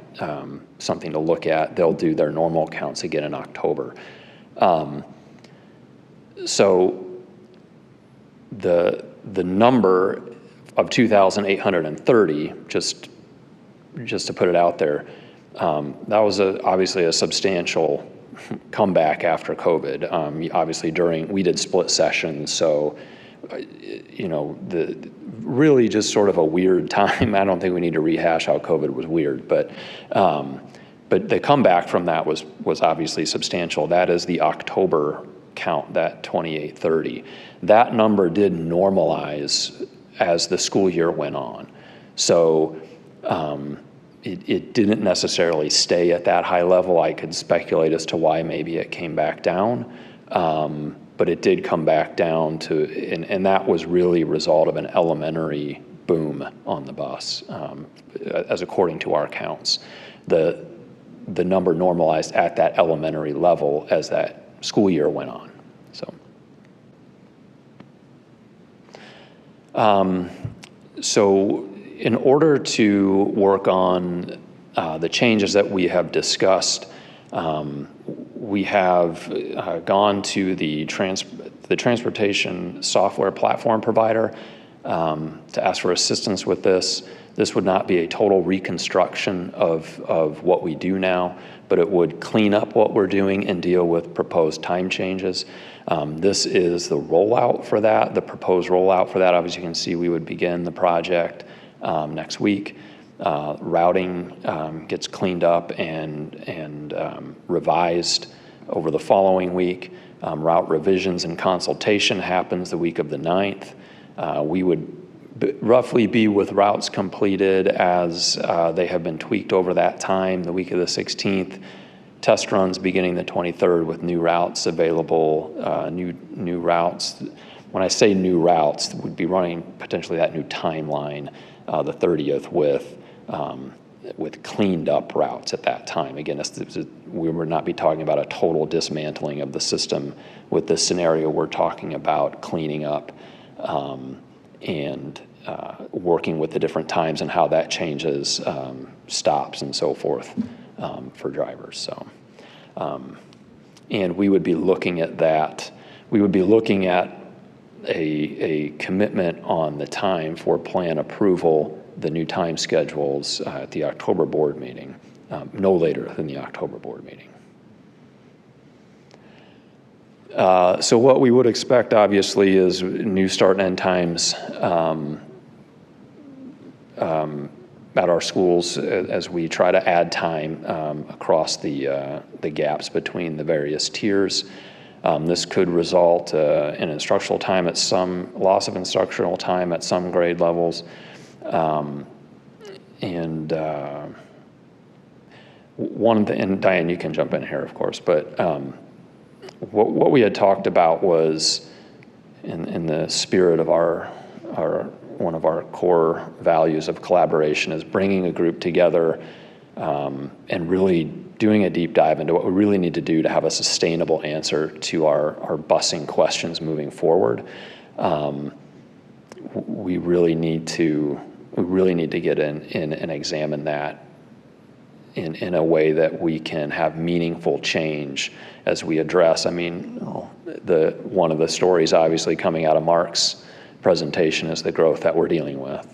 something to look at. They'll do their normal counts again in October. So the number of 2,830, just to put it out there, that was obviously a substantial comeback after COVID. Obviously we did split sessions, so really just sort of a weird time. I don't think we need to rehash how COVID was weird, but the comeback from that was obviously substantial. That is the October count, that 2,830. That number did normalize as the school year went on. So it didn't necessarily stay at that high level. I could speculate as to why maybe it came back down, but it did come back down to, and that was really a result of an elementary boom on the bus, as according to our counts. The number normalized at that elementary level as that school year went on. So in order to work on the changes that we have discussed, we have gone to the transportation software platform provider to ask for assistance with this. This would not be a total reconstruction of what we do now, but it would clean up what we're doing and deal with proposed time changes. This is the rollout for that, the proposed rollout for that. Obviously, you can see we would begin the project next week. Routing gets cleaned up and revised over the following week. Route revisions and consultation happens the week of the 9th. We would roughly be with routes completed as they have been tweaked over that time, the week of the 16th. Test runs beginning the 23rd with new routes available, new routes. When I say new routes, we'd be running potentially that new timeline the 30th with cleaned up routes at that time. Again, we would not be talking about a total dismantling of the system. With this scenario, we're talking about cleaning up and working with the different times and how that changes stops and so forth for drivers. So, and we would be looking at that. We would be looking at a commitment on the time for plan approval, the new time schedules at the October board meeting, no later than the October board meeting. So what we would expect, obviously, is new start and end times at our schools as we try to add time across the gaps between the various tiers. This could result in instructional time at some loss of instructional time at some grade levels. And Diane, you can jump in here, of course, but what we had talked about was in the spirit of one of our core values of collaboration is bringing a group together and really doing a deep dive into what we really need to do to have a sustainable answer to our busing questions moving forward. We really need to get in and examine that in a way that we can have meaningful change as we address. I mean, one of the stories obviously coming out of Mark's presentation is the growth that we're dealing with.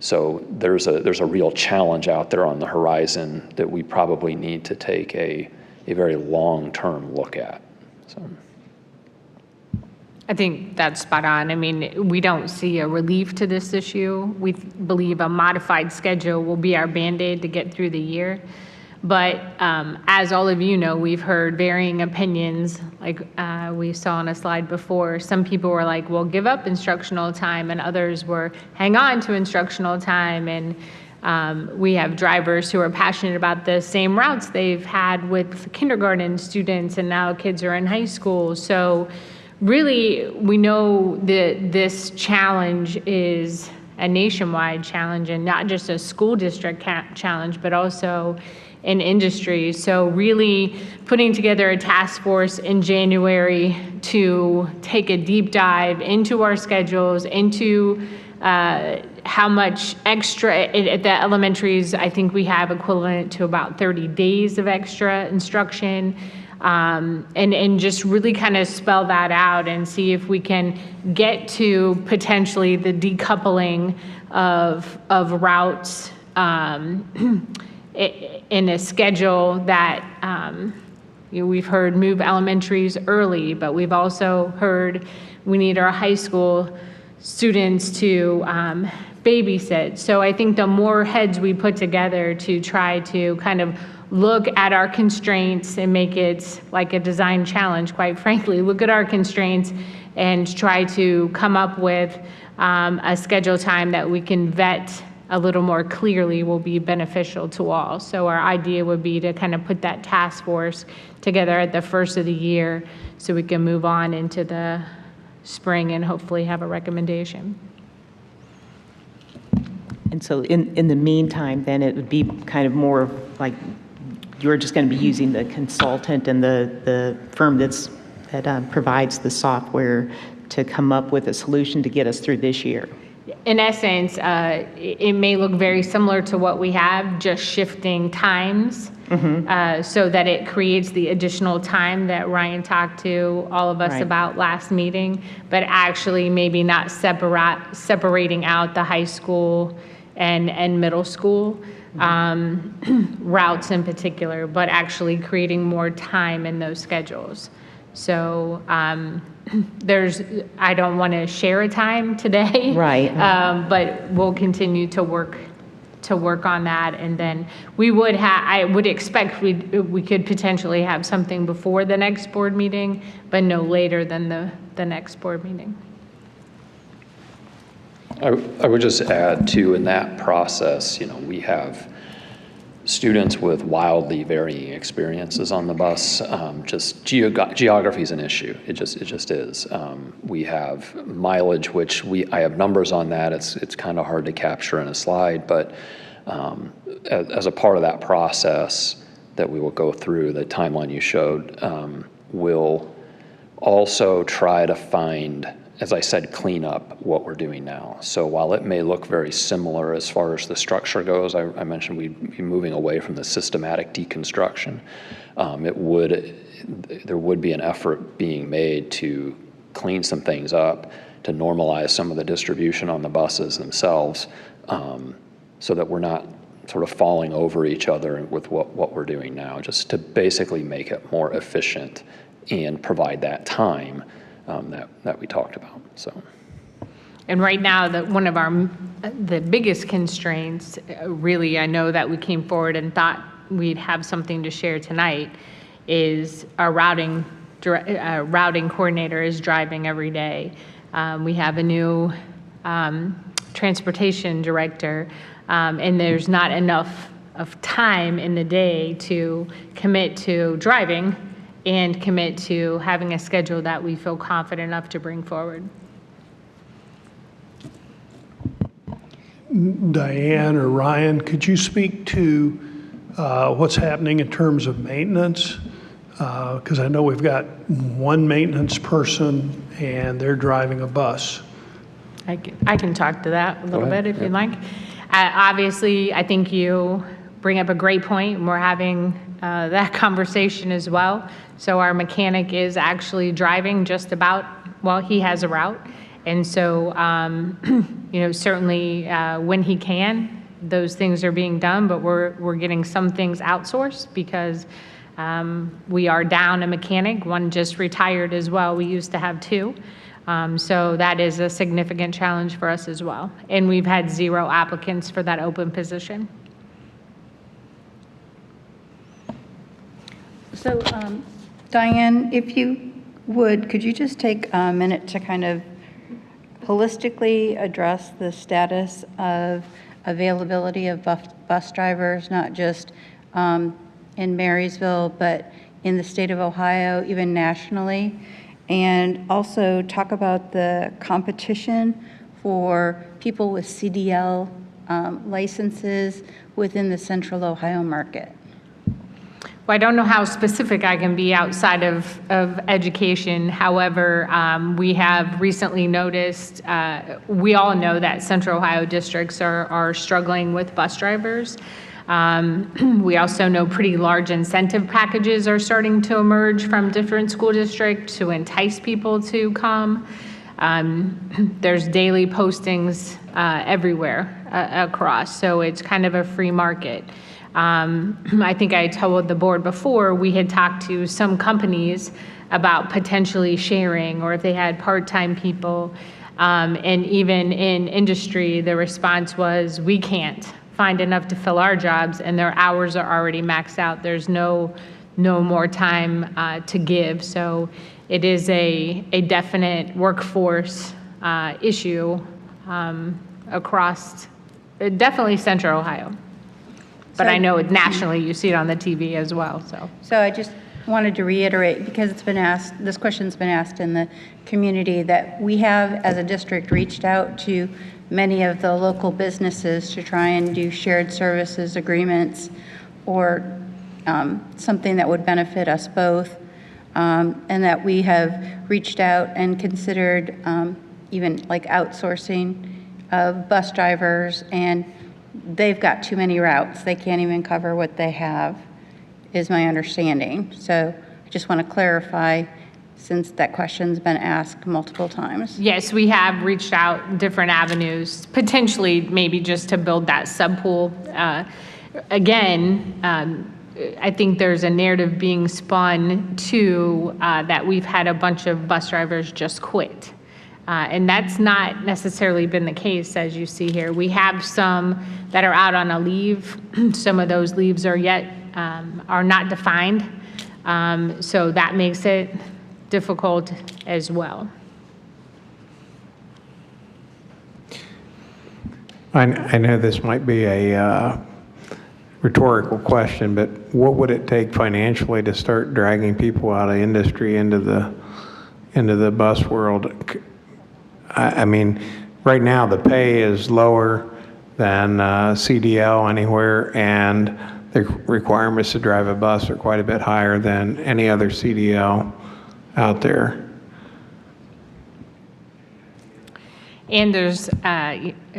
So there's a real challenge out there on the horizon that we probably need to take a very long-term look at. So. I think that's spot on. I mean, we don't see a relief to this issue. We believe a modified schedule will be our Band-Aid to get through the year. But as all of you know, we've heard varying opinions, like we saw on a slide before. Some people were like, well, give up instructional time, and others were hang on to instructional time. And we have drivers who are passionate about the same routes they've had with kindergarten students, and now kids are in high school. So really, we know that this challenge is a nationwide challenge and not just a school district challenge, but also in industry. So really putting together a task force in January to take a deep dive into our schedules, into how much extra at the elementaries. I think we have equivalent to about 30 days of extra instruction. And just really kind of spell that out and see if we can get to potentially the decoupling of routes in a schedule that we've heard move elementaries early, but we've also heard we need our high school students to babysit. So I think the more heads we put together to try to kind of look at our constraints and make it like a design challenge, quite frankly, look at our constraints and try to come up with a schedule time that we can vet a little more clearly will be beneficial to all. So our idea would be to kind of put that task force together at the first of the year so we can move on into the spring and hopefully have a recommendation. And so in the meantime, then it would be kind of more of like you're just going to be using the consultant and the firm that provides the software to come up with a solution to get us through this year. In essence, it may look very similar to what we have, just shifting times so that it creates the additional time that Ryan talked to all of us Right. about last meeting, but actually maybe not separating out the high school and middle school routes in particular, but actually creating more time in those schedules. So I don't want to share a time today. Right. But we'll continue to work on that. And then I would expect we could potentially have something before the next board meeting, but no later than the next board meeting. I would just add too, in that process, we have students with wildly varying experiences on the bus. Just geography is an issue. It just is. We have mileage, which I have numbers on that. It's kind of hard to capture in a slide, but as a part of that process that we will go through, the timeline you showed, we'll also try to find, as I said, clean up what we're doing now. So while it may look very similar as far as the structure goes, I mentioned we'd be moving away from the systematic deconstruction. There would be an effort being made to clean some things up, to normalize some of the distribution on the buses themselves, so that we're not sort of falling over each other with what we're doing now, just to basically make it more efficient and provide that time that we talked about. So, And right now, one of the biggest constraints, really, I know that we came forward and thought we'd have something to share tonight, is our routing coordinator is driving every day. We have a new transportation director, and there's not enough of time in the day to commit to driving and commit to having a schedule that we feel confident enough to bring forward. Diane or Ryan, could you speak to what's happening in terms of maintenance? Because I know we've got one maintenance person and they're driving a bus. I can talk to that a little bit if you'd like. Obviously, I think you bring up a great point, and we're having that conversation as well. So our mechanic is actually driving just about, well, he has a route. And so, certainly when he can, those things are being done, but we're getting some things outsourced because we are down a mechanic. One just retired as well. We used to have two. So that is a significant challenge for us as well. And we've had 0 applicants for that open position. So, Diane, if you would, could you just take a minute to kind of holistically address the status of availability of bus drivers, not just in Marysville, but in the state of Ohio, even nationally? And also talk about the competition for people with CDL licenses within the central Ohio market. Well, I don't know how specific I can be outside of education. However, we have recently noticed, we all know that central Ohio districts are struggling with bus drivers. We also know pretty large incentive packages are starting to emerge from different school districts to entice people to come. There's daily postings everywhere across, so it's kind of a free market. I think I told the board before, we had talked to some companies about potentially sharing, or if they had part-time people, and even in industry, the response was, we can't find enough to fill our jobs, and their hours are already maxed out. There's no more time to give. So it is a definite workforce issue across definitely central Ohio. But I know nationally you see it on the TV as well. So I just wanted to reiterate, because it's been asked, this question's been asked in the community, that we have, as a district, reached out to many of the local businesses to try and do shared services agreements or something that would benefit us both, and that we have reached out and considered even like outsourcing of bus drivers, and they've got too many routes. They can't even cover what they have, is my understanding. So I just want to clarify, since that question's been asked multiple times. Yes, we have reached out different avenues, potentially maybe just to build that subpool. Again, I think there's a narrative being spun too that we've had a bunch of bus drivers just quit. And that's not necessarily been the case, as you see here. We have some that are out on a leave. Some of those leaves are not defined. So that makes it difficult as well. I know this might be a rhetorical question, but what would it take financially to start dragging people out of industry into the bus world? I mean, right now the pay is lower than CDL anywhere, and the requirements to drive a bus are quite a bit higher than any other CDL out there. And there's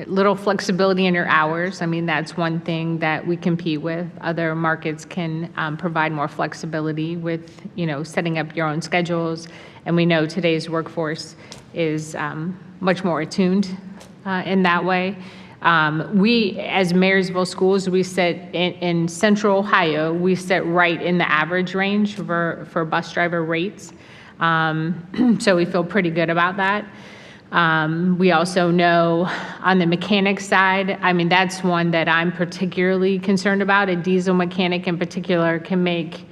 little flexibility in your hours. I mean, that's one thing that we compete with. Other markets can provide more flexibility with, setting up your own schedules. And we know today's workforce is much more attuned in that way. We, as Marysville Schools, we sit in Central Ohio, we sit right in the average range for bus driver rates. So we feel pretty good about that. We also know on the mechanic side, I mean, that's one that I'm particularly concerned about. A diesel mechanic in particular can make,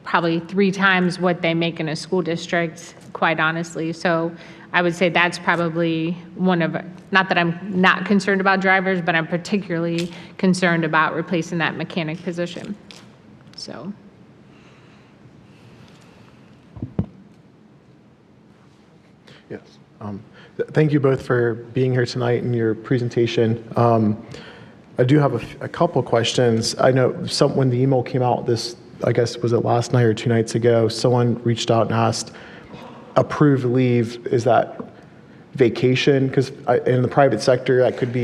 probably 3 times what they make in a school district, quite honestly. So I would say that's probably one of, not that I'm not concerned about drivers, but I'm particularly concerned about replacing that mechanic position. So. Yes. Thank you both for being here tonight and your presentation. I do have a couple questions. I know when the email came out this, I guess, was it last night or 2 nights ago, someone reached out and asked, approved leave, is that vacation? Because in the private sector, that could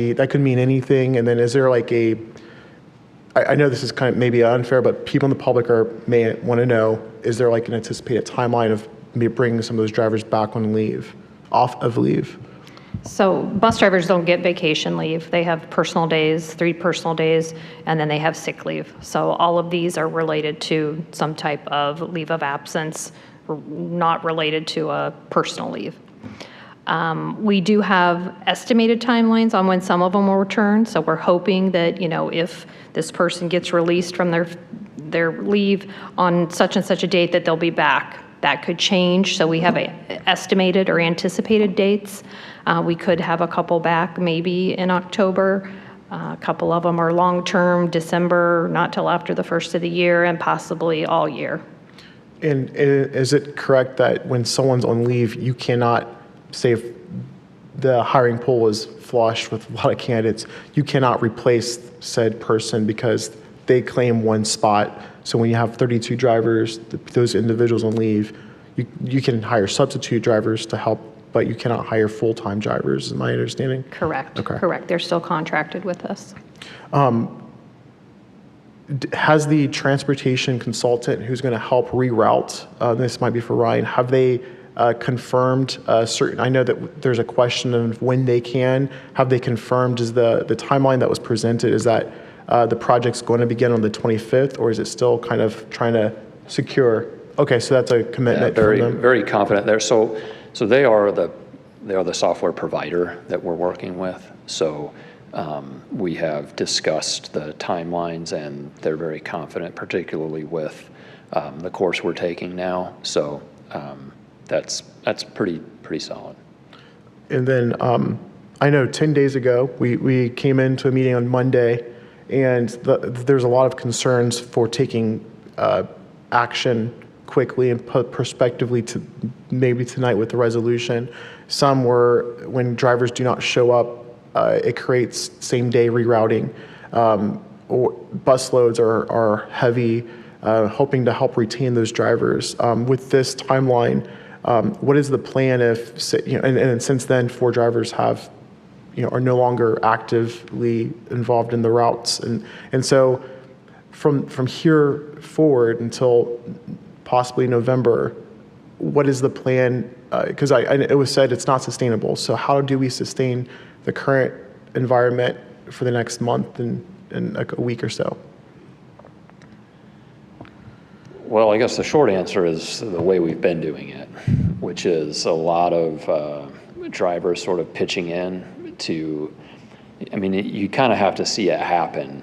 mean anything. And then is there like I know this is kind of maybe unfair, but people in the public may want to know, is there like an anticipated timeline of maybe bringing some of those drivers back on leave, off of leave? So bus drivers don't get vacation leave. They have personal days, 3 personal days, and then they have sick leave. So all of these are related to some type of leave of absence, not related to a personal leave. We do have estimated timelines on when some of them will return. So we're hoping that, if this person gets released from their leave on such and such a date, that they'll be back. That could change. So we have estimated or anticipated dates. We could have a couple back maybe in October. A couple of them are long-term, December, not till after the first of the year, and possibly all year. And is it correct that when someone's on leave, you cannot, say if the hiring pool is flush with a lot of candidates, you cannot replace said person because they claim one spot? So when you have 32 drivers, those individuals on leave, you can hire substitute drivers to help, but you cannot hire full-time drivers, is my understanding? Correct. Okay. Correct. They're still contracted with us. Has the transportation consultant who's going to help reroute, this might be for Ryan, have they confirmed certain, I know that there's a question of when they can, have they confirmed, is the timeline that was presented, is that the project's going to begin on the 25th, or is it still kind of trying to secure? Okay, so that's a commitment from them. Very confident there. So they are the software provider that we're working with. So we have discussed the timelines, and they're very confident, particularly with the course we're taking now. So that's pretty solid. And then I know 10 days ago, we came into a meeting on Monday, and there's a lot of concerns for taking action quickly and put prospectively to maybe tonight with the resolution. Some were when drivers do not show up, it creates same-day rerouting. Or bus loads are heavy, hoping to help retain those drivers. With this timeline, what is the plan if, and since then, 4 drivers have, are no longer actively involved in the routes. And so from here forward until possibly November, what is the plan? Because it was said it's not sustainable. So how do we sustain the current environment for the next month and like a week or so? Well, I guess the short answer is the way we've been doing it, which is a lot of drivers sort of pitching in to, I mean, you kind of have to see it happen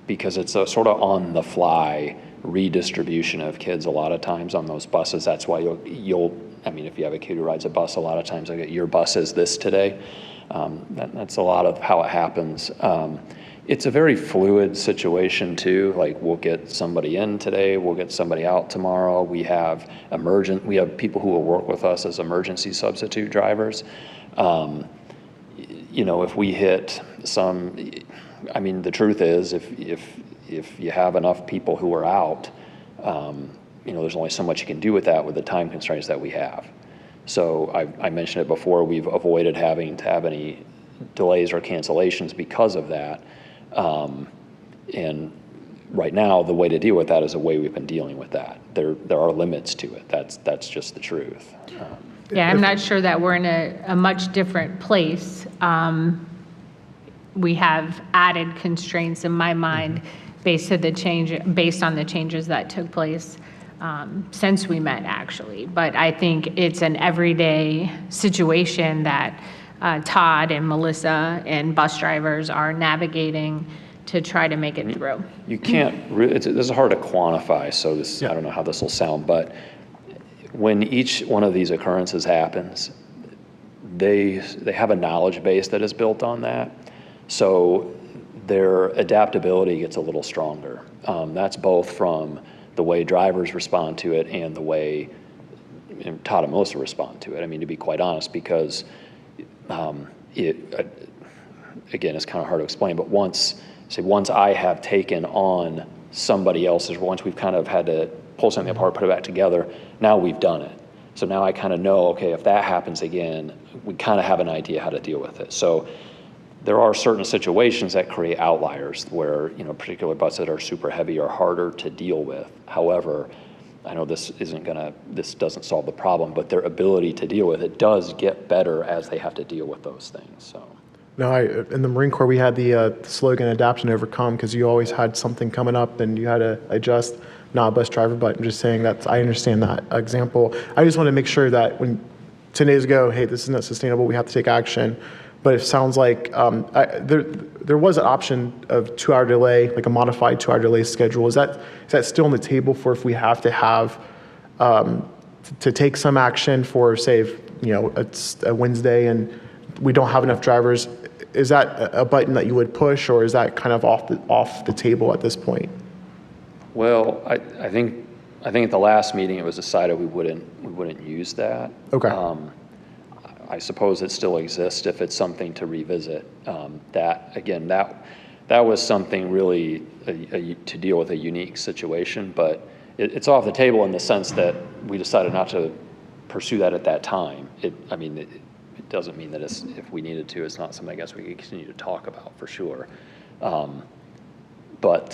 because it's a sort of on the fly redistribution of kids a lot of times on those buses. That's why you'll I mean, if you have a kid who rides a bus, a lot of times I get, your bus is this today. That's a lot of how it happens. It's a very fluid situation too. Like we'll get somebody in today, we'll get somebody out tomorrow. We have people who will work with us as emergency substitute drivers. You know, if we hit some, I mean, the truth is if you have enough people who are out, you know, there's only so much you can do with that with the time constraints that we have. So I mentioned it before, we've avoided having to have any delays or cancellations because of that. And right now, the way to deal with that is the way we've been dealing with that. There are limits to it. That's just the truth. Yeah, I'm not sure that we're in a much different place. We have added constraints in my mind based on the changes that took place since we met, actually. But I think it's an everyday situation that Todd and Melissa and bus drivers are navigating to try to make it through. You can't really, this is hard to quantify, so this, I don't know how this will sound, but when each one of these occurrences happens, they have a knowledge base that is built on that. So their adaptability gets a little stronger. That's both from the way drivers respond to it and the way Todd and Melissa respond to it. I mean, to be quite honest, because again, it's kind of hard to explain, but once I have taken on somebody else's, once we've kind of had to pull something apart, put it back together, now we've done it. So now I kind of know, okay, if that happens again, we kind of have an idea how to deal with it. So there are certain situations that create outliers where, you know, particular buses that are super heavy are harder to deal with. However, I know this doesn't solve the problem, but their ability to deal with it does get better as they have to deal with those things, so. No, in the Marine Corps, we had the slogan adapt and overcome, because you always had something coming up and you had to adjust. Not a bus driver, but I'm just saying that I understand that example. I just want to make sure that when 10 days ago, hey, this is not sustainable, we have to take action. But it sounds like there was an option of 2-hour delay, like a modified 2-hour delay schedule. Is that still on the table for if we have to have to take some action for, say, if, you know, it's a Wednesday and we don't have enough drivers? Is that a button that you would push, or is that kind of off the table at this point? Well, I think at the last meeting it was decided we wouldn't use that. Okay. I suppose it still exists if it's something to revisit. That was something really to deal with a unique situation, but it's off the table in the sense that we decided not to pursue that at that time. It doesn't mean that if we needed to, it's not something I guess we could continue to talk about for sure. But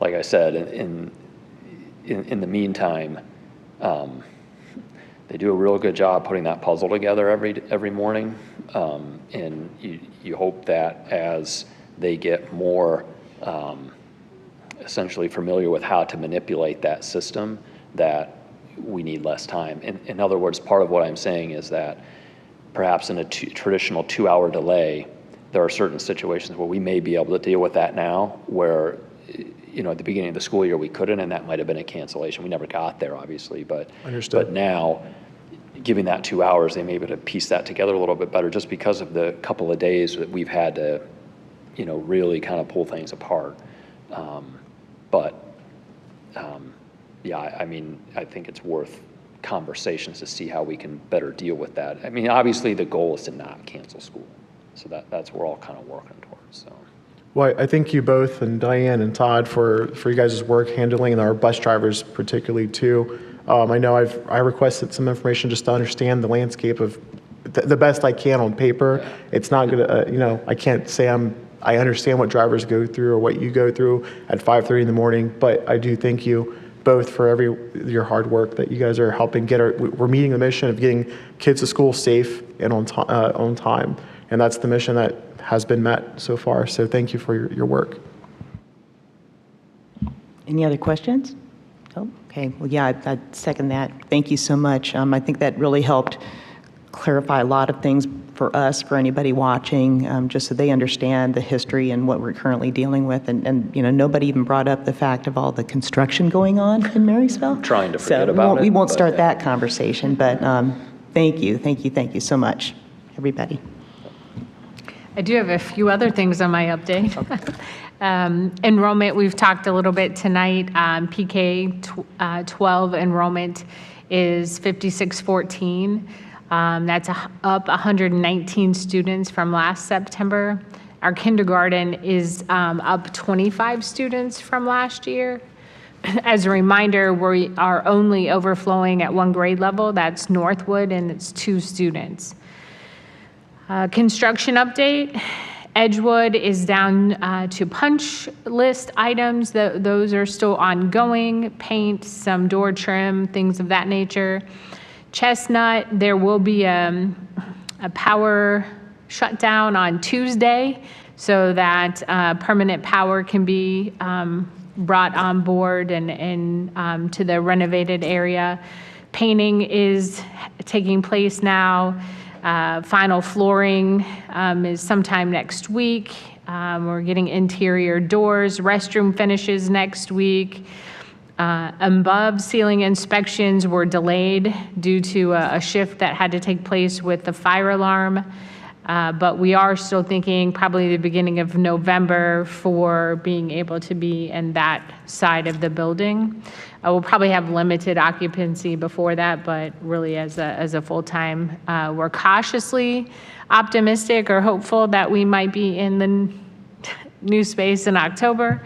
like I said, in the meantime, they do a real good job putting that puzzle together every morning, and you hope that as they get more essentially familiar with how to manipulate that system, that we need less time. In other words, part of what I'm saying is that perhaps in a traditional 2-hour delay, there are certain situations where we may be able to deal with that now, where, you know, at the beginning of the school year we couldn't, and that might have been a cancellation. We never got there, obviously, but Understood. But now, giving that 2 hours, they may be able to piece that together a little bit better, just because of the couple of days that we've had to, you know, really kind of pull things apart. yeah, I mean, I think it's worth conversations to see how we can better deal with that. I mean, obviously, the goal is to not cancel school. So that's what we're all kind of working towards, so. Well, I thank you both, and Diane and Todd, for you guys' work handling, and our bus drivers particularly too. I know I requested some information just to understand the landscape of the best I can on paper. It's not gonna, I can't say I understand what drivers go through or what you go through at 5:30 in the morning, but I do thank you both for your hard work that you guys are helping get we're meeting the mission of getting kids to school safe and on time. And that's the mission that has been met so far. So thank you for your work. Any other questions? Oh, okay. Well, yeah, I'd second that. Thank you so much. I think that really helped clarify a lot of things for us, for anybody watching, just so they understand the history and what we're currently dealing with. And nobody even brought up the fact of all the construction going on in Marysville. Trying to forget about it. We won't start that conversation, but thank you so much, everybody. I do have a few other things on my update. Enrollment, we've talked a little bit tonight. PK 12 enrollment is 5614. That's up 119 students from last September. Our kindergarten is up 25 students from last year. As a reminder, we are only overflowing at one grade level. That's Northwood, and it's 2 students. Construction update. Edgewood is down to punch list items. Those are still ongoing. Paint, some door trim, things of that nature. Chestnut, there will be a power shutdown on Tuesday so that permanent power can be brought on board and to the renovated area. Painting is taking place now. Final flooring is sometime next week. We're getting interior doors, restroom finishes next week. Above ceiling inspections were delayed due to a shift that had to take place with the fire alarm. But we are still thinking probably the beginning of November for being able to be in that side of the building. We'll probably have limited occupancy before that, but really as a full-time, we're cautiously optimistic or hopeful that we might be in the new space in October.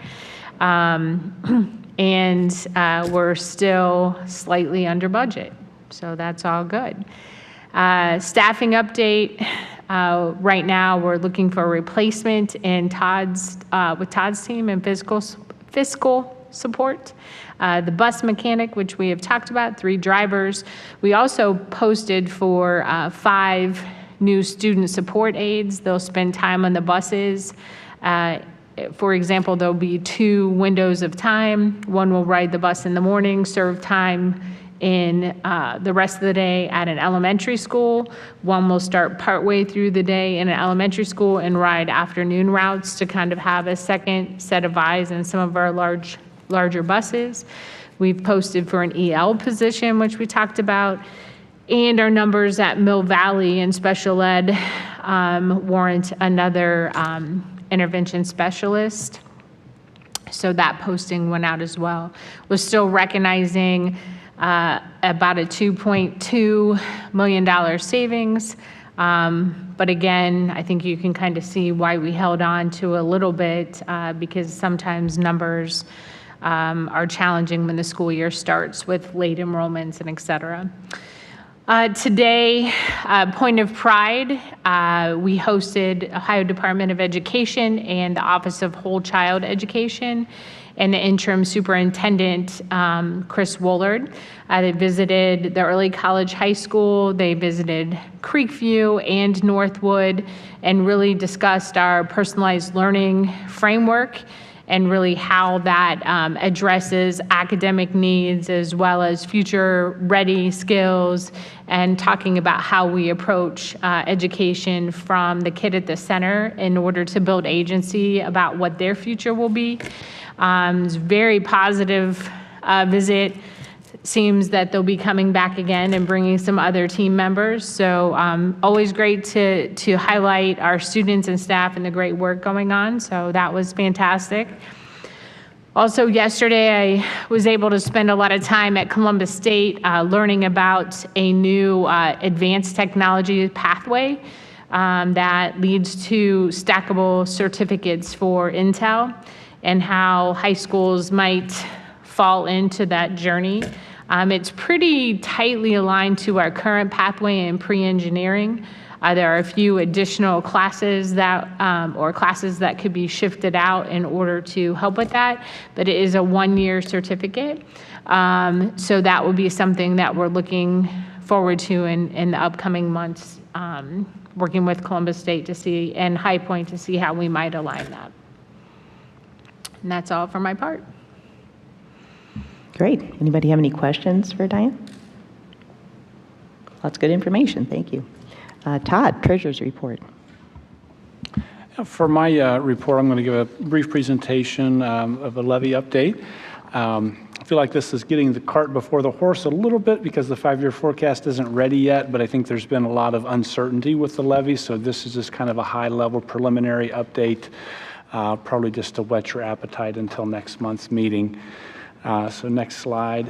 And we're still slightly under budget, so that's all good. Staffing update. Right now, we're looking for a replacement in with Todd's team and fiscal support. The bus mechanic, which we have talked about, 3 drivers. We also posted for 5 new student support aides. They'll spend time on the buses. For example, there'll be 2 windows of time. One will ride the bus in the morning, serve time in the rest of the day at an elementary school. One will start partway through the day in an elementary school and ride afternoon routes to kind of have a second set of eyes in some of our larger buses. We've posted for an EL position, which we talked about, and our numbers at Mill Valley in special ed warrant another intervention specialist. So that posting went out as well. We're still recognizing about a $2.2 million savings. But again, I think you can kind of see why we held on to a little bit because sometimes numbers are challenging when the school year starts with late enrollments and et cetera. Today, Point of Pride, we hosted Ohio Department of Education and the Office of Whole Child Education and the interim superintendent, Chris Woolard. They visited the early college high school, they visited Creekview and Northwood, and really discussed our personalized learning framework and really how that addresses academic needs as well as future-ready skills, and talking about how we approach education from the kid at the center in order to build agency about what their future will be. It's a very positive visit. Seems that they'll be coming back again and bringing some other team members. So always great to highlight our students and staff and the great work going on. So that was fantastic. Also, yesterday, I was able to spend a lot of time at Columbus State learning about a new advanced technology pathway that leads to stackable certificates for Intel and how high schools might fall into that journey. It's pretty tightly aligned to our current pathway in pre-engineering. There are a few additional classes that, or classes that could be shifted out in order to help with that, but it is a one-year certificate. So that will be something that we're looking forward to in the upcoming months, working with Columbus State to see, and High Point to see how we might align that. And that's all for my part. Great. Anybody have any questions for Diane? Lots of good information. Thank you. Todd, Treasurer's Report. For my report, I'm going to give a brief presentation of a levy update. I feel like this is getting the cart before the horse a little bit because the 5-year forecast isn't ready yet, but I think there's been a lot of uncertainty with the levy, so this is just kind of a high-level preliminary update, probably just to whet your appetite until next month's meeting. So next slide.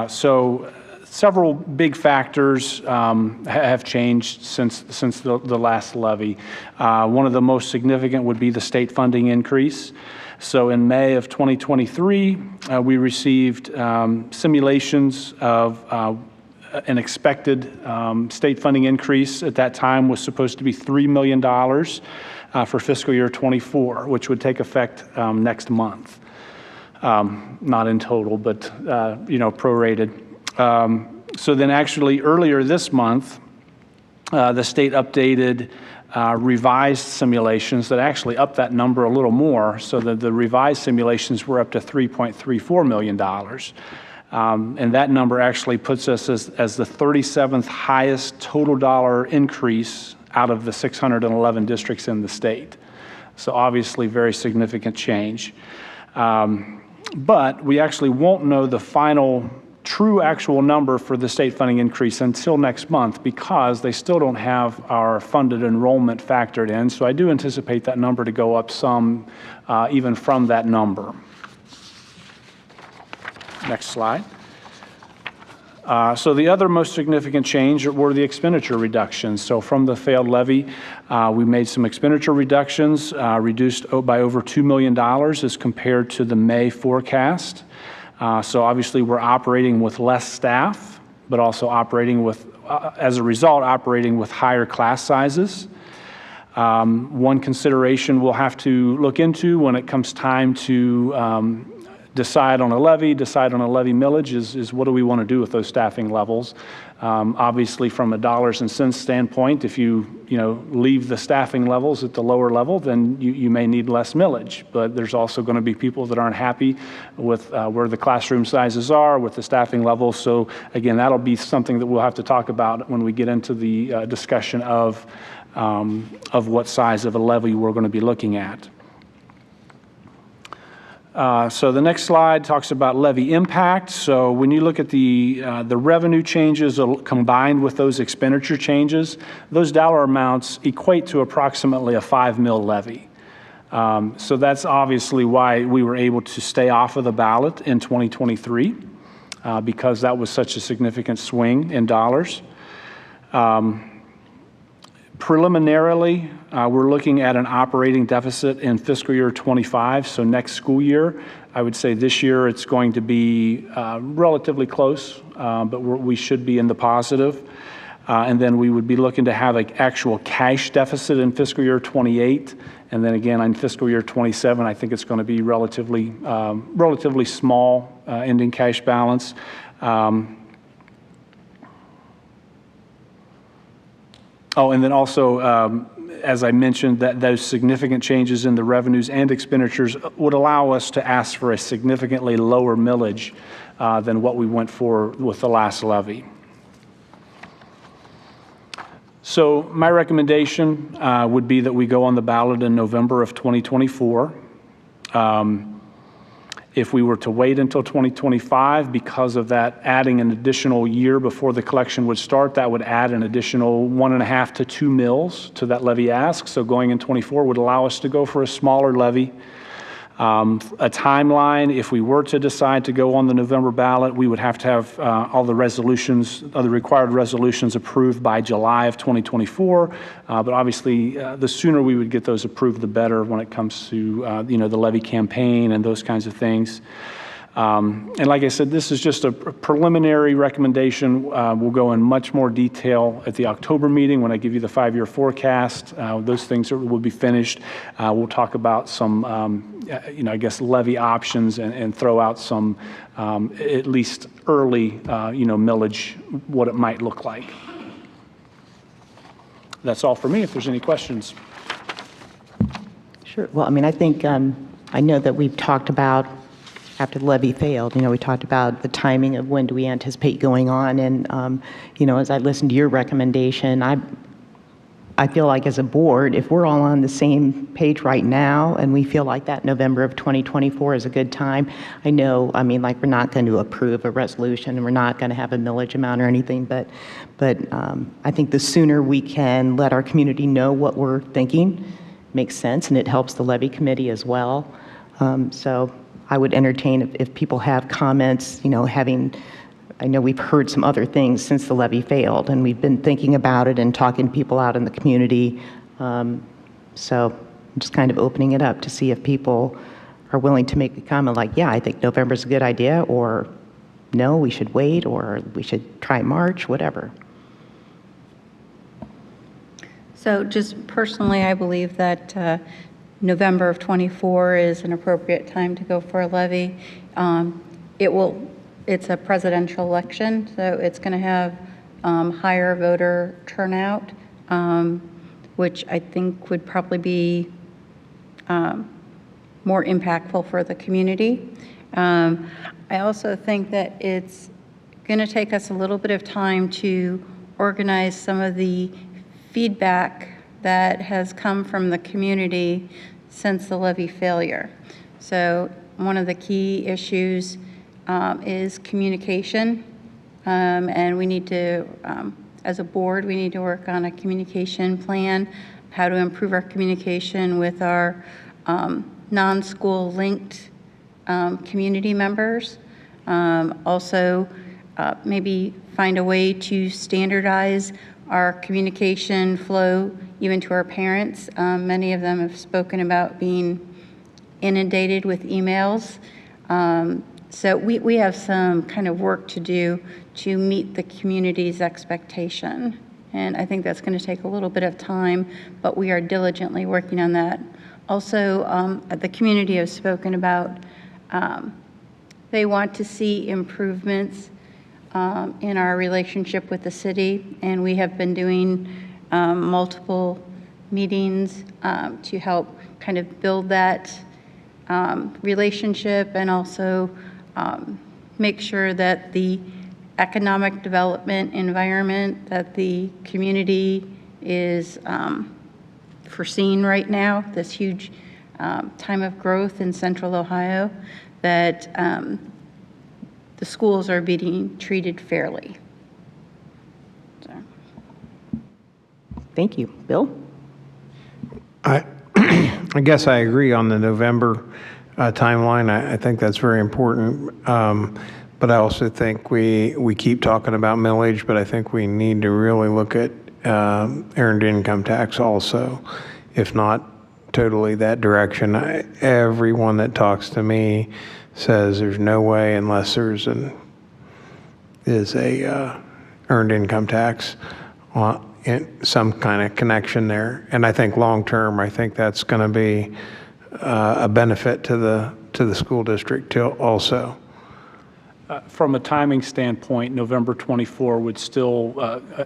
So several big factors have changed since the last levy. One of the most significant would be the state funding increase. So in May of 2023, we received simulations of an expected state funding increase. At that time was supposed to be $3 million for fiscal year 24, which would take effect next month. Not in total, but prorated. So then actually earlier this month, the state updated revised simulations that actually upped that number a little more, so that the revised simulations were up to $3.34 million. And that number actually puts us as the 37th highest total dollar increase out of the 611 districts in the state. So obviously very significant change. But we actually won't know the final true actual number for the state funding increase until next month because they still don't have our funded enrollment factored in. So I do anticipate that number to go up some even from that number. Next slide. So the other most significant change were the expenditure reductions. So from the failed levy, we made some expenditure reductions, reduced by over $2 million as compared to the May forecast. So obviously we're operating with less staff, but also operating with, as a result, operating with higher class sizes. One consideration we'll have to look into when it comes time to decide on a levy millage is what do we want to do with those staffing levels. Obviously from a dollars and cents standpoint, if you leave the staffing levels at the lower level, then you may need less millage. But there's also going to be people that aren't happy with where the classroom sizes are, with the staffing levels. So again, that'll be something that we'll have to talk about when we get into the discussion of what size of a levy we're going to be looking at. So the next slide talks about levy impact. So when you look at the revenue changes combined with those expenditure changes, those dollar amounts equate to approximately a 5 mil levy. So that's obviously why we were able to stay off of the ballot in 2023 because that was such a significant swing in dollars. Preliminarily, we're looking at an operating deficit in fiscal year 25, so next school year. I would say this year it's going to be relatively close, but we should be in the positive. And then we would be looking to have an actual cash deficit in fiscal year 28. And then again, in fiscal year 27, I think it's going to be relatively small ending cash balance. Oh, and then also, as I mentioned, that those significant changes in the revenues and expenditures would allow us to ask for a significantly lower millage than what we went for with the last levy. So my recommendation would be that we go on the ballot in November of 2024. If we were to wait until 2025 because of that adding an additional year before the collection would start, that would add an additional 1.5 to 2 mills to that levy ask. So going in 24 would allow us to go for a smaller levy. A timeline, if we were to decide to go on the November ballot, we would have to have all the resolutions, all the required resolutions approved by July of 2024. But obviously, the sooner we would get those approved, the better when it comes to the levy campaign and those kinds of things. And like I said, this is just a preliminary recommendation. We'll go in much more detail at the October meeting when I give you the 5-year forecast. Those things will be finished. We'll talk about some, I guess, levy options and throw out some, at least early, millage, what it might look like. That's all for me, if there's any questions. Sure. Well, I mean, I think, I know that we've talked about, after the levy failed, we talked about the timing of when do we anticipate going on. And, as I listened to your recommendation, I feel like as a board, if we're all on the same page right now and we feel like that November of 2024 is a good time, I know, we're not going to approve a resolution and we're not going to have a millage amount or anything, but I think the sooner we can let our community know what we're thinking makes sense, and it helps the levy committee as well. So I would entertain if people have comments, I know we've heard some other things since the levy failed, and we've been thinking about it and talking to people out in the community. So I'm just kind of opening it up to see if people are willing to make a comment like, yeah, I think November's a good idea, or no, we should wait, or we should try March, whatever. So just personally, I believe that November of '24 is an appropriate time to go for a levy. It's a presidential election, so it's going to have higher voter turnout, which I think would probably be more impactful for the community. I also think that it's going to take us a little bit of time to organize some of the feedback that has come from the community since the levy failure. So one of the key issues is communication, and we need to, as a board, we need to work on a communication plan, how to improve our communication with our non-school linked community members. Also, maybe find a way to standardize our communication flow even to our parents. Many of them have spoken about being inundated with emails. So we have some kind of work to do to meet the community's expectation. And I think that's going to take a little bit of time, but we are diligently working on that. Also, the community has spoken about they want to see improvements in our relationship with the city, and we have been doing multiple meetings to help kind of build that relationship, and also make sure that the economic development environment that the community is foreseeing right now, this huge time of growth in Central Ohio, that the schools are being treated fairly. So. Thank you. Bill? I guess I agree on the November timeline. I think that's very important. But I also think we keep talking about millage, but I think we need to really look at earned income tax also, if not totally that direction. Everyone that talks to me says there's no way unless there's a earned income tax in some kind of connection there. And I think long term, I think that's going to be a benefit to the school district too also. From a timing standpoint, November 24 would still,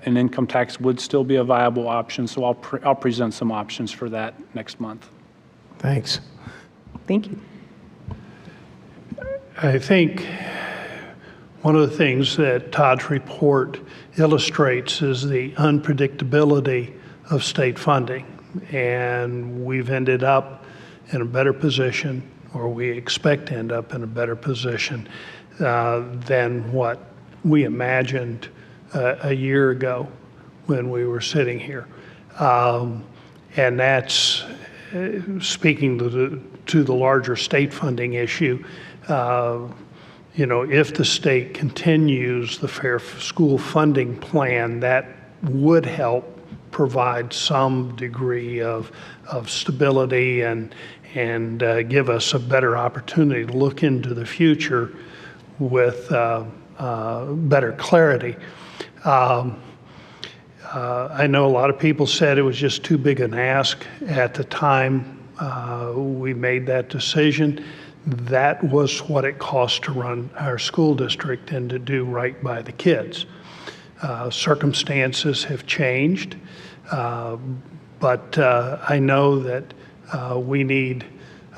an income tax would still be a viable option, so I'll present some options for that next month. Thanks. Thank you. I think one of the things that Todd's report illustrates is the unpredictability of state funding. And we've ended up in a better position, or we expect to end up in a better position than what we imagined a year ago when we were sitting here. And that's speaking to to the larger state funding issue. If the state continues the Fair School funding plan, that would help provide some degree of stability and give us a better opportunity to look into the future with better clarity. I know a lot of people said it was just too big an ask at the time we made that decision. That was what it cost to run our school district and to do right by the kids. Circumstances have changed, but I know that we need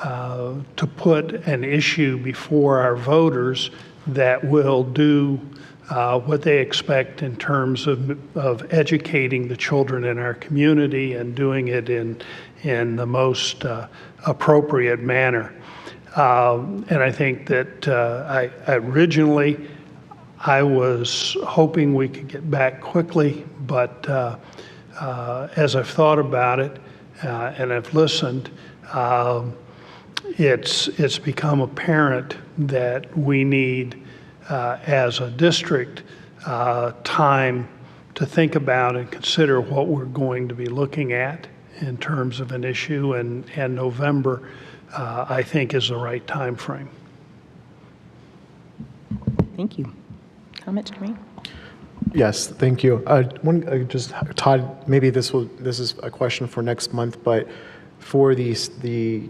to put an issue before our voters that will do what they expect in terms of educating the children in our community and doing it in the most appropriate manner. And I think that originally I was hoping we could get back quickly, but as I've thought about it and I've listened, it's become apparent that we need, as a district, time to think about and consider what we're going to be looking at in terms of an issue, and November, I think, is the right time frame. Thank you. Comments, Jermaine? Yes, thank you. Todd, maybe this is a question for next month, but for the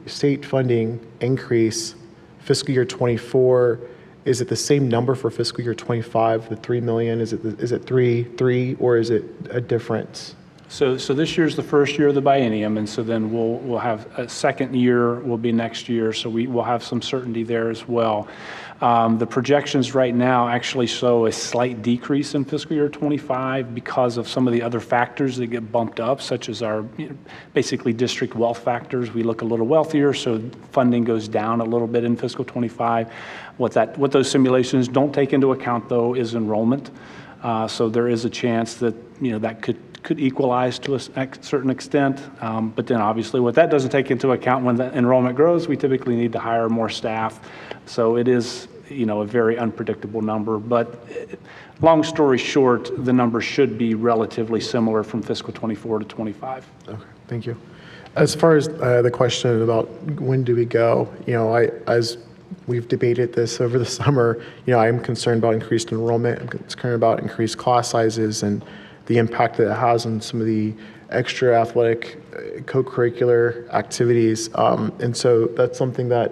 state funding increase, fiscal year 24, is it the same number for fiscal year 25, the 3 million? Is it three, or is it a difference? So this year's the first year of the biennium, and so then we'll have a second year will be next year, so we will have some certainty there as well. The projections right now actually show a slight decrease in fiscal year 25 because of some of the other factors that get bumped up, such as our basically district wealth factors. We look a little wealthier, so funding goes down a little bit in fiscal 25. What those simulations don't take into account, though, is enrollment. So there is a chance that that could equalize to a certain extent, but then obviously what that doesn't take into account, when the enrollment grows, we typically need to hire more staff. So it is a very unpredictable number, but long story short, the number should be relatively similar from fiscal 24 to 25. Okay, thank you. As far as the question about when do we go, as we've debated this over the summer, I'm concerned about increased enrollment. I'm concerned about increased class sizes and the impact that it has on some of the extra athletic co-curricular activities. And so that's something that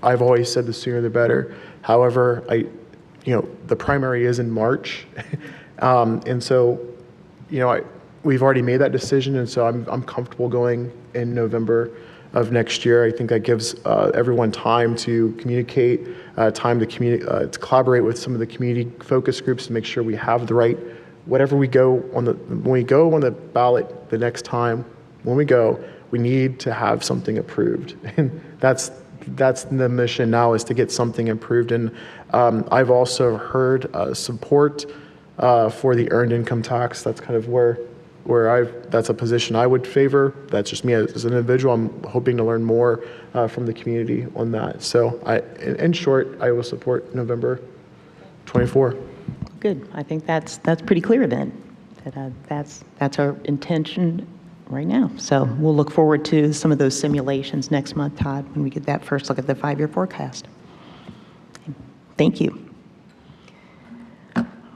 I've always said the sooner the better. However, the primary is in March. And so, we've already made that decision. And so I'm comfortable going in November of next year. I think that gives everyone time to communicate, time to collaborate with some of the community focus groups to make sure we have the right, whatever when we go on the ballot the next time, we need to have something approved. And that's the mission now, is to get something approved. And I've also heard support for the earned income tax. That's kind of where that's a position I would favor. That's just me as an individual. I'm hoping to learn more from the community on that. So in short, I will support November 24. Good. I think that's pretty clear then. That's our intention right now. So we'll look forward to some of those simulations next month, Todd, when we get that first look at the 5-year forecast. Thank you.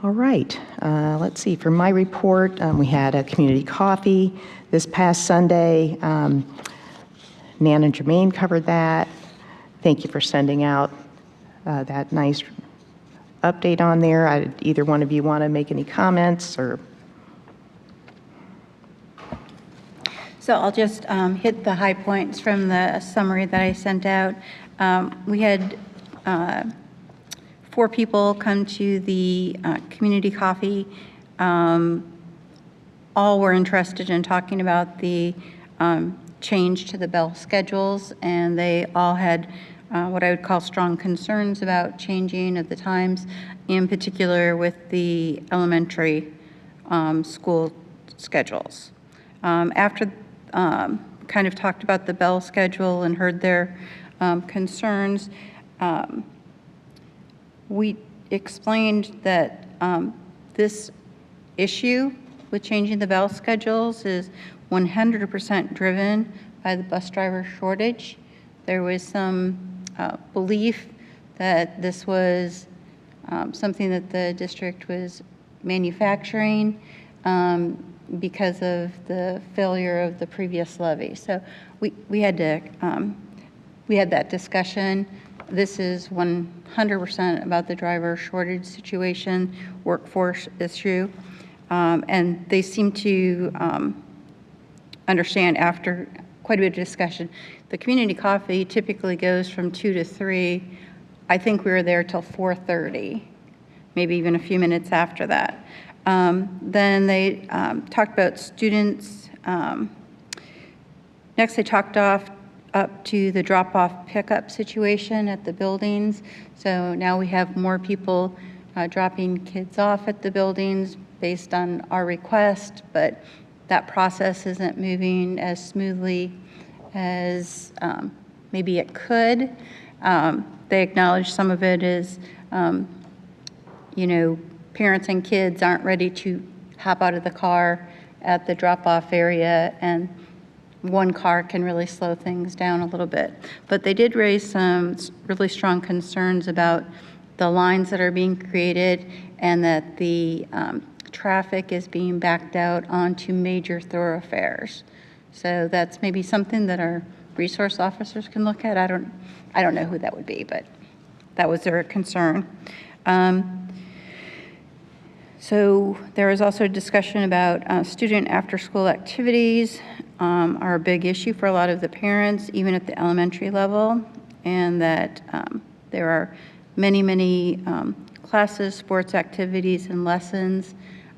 All right. Let's see. For my report, we had a community coffee this past Sunday. Nan and Jermaine covered that. Thank you for sending out that nice update on there. Either one of you want to make any comments or? So I'll just hit the high points from the summary that I sent out. We had 4 people come to the community coffee. All were interested in talking about the change to the bell schedules, and they all had what I would call strong concerns about changing of the times, in particular with the elementary school schedules. After kind of talked about the bell schedule and heard their concerns. We explained that this issue with changing the bell schedules is 100% driven by the bus driver shortage. There was some belief that this was something that the district was manufacturing because of the failure of the previous levy. So we had that discussion. This is 100% about the driver shortage situation, workforce issue, and they seem to understand after quite a bit of discussion. The community coffee typically goes from 2 to 3. I think we were there till 4:30, maybe even a few minutes after that. Then they talked about students. Next, they talked up to the drop-off pickup situation at the buildings. So now we have more people dropping kids off at the buildings based on our request, but that process isn't moving as smoothly as maybe it could. They acknowledge some of it is, parents and kids aren't ready to hop out of the car at the drop-off area, and one car can really slow things down a little bit. But they did raise some really strong concerns about the lines that are being created and that the traffic is being backed out onto major thoroughfares. So that's maybe something that our resource officers can look at. I don't know who that would be, but that was their concern. So there was also a discussion about student after-school activities are a big issue for a lot of the parents, even at the elementary level, and that there are many classes, sports activities, and lessons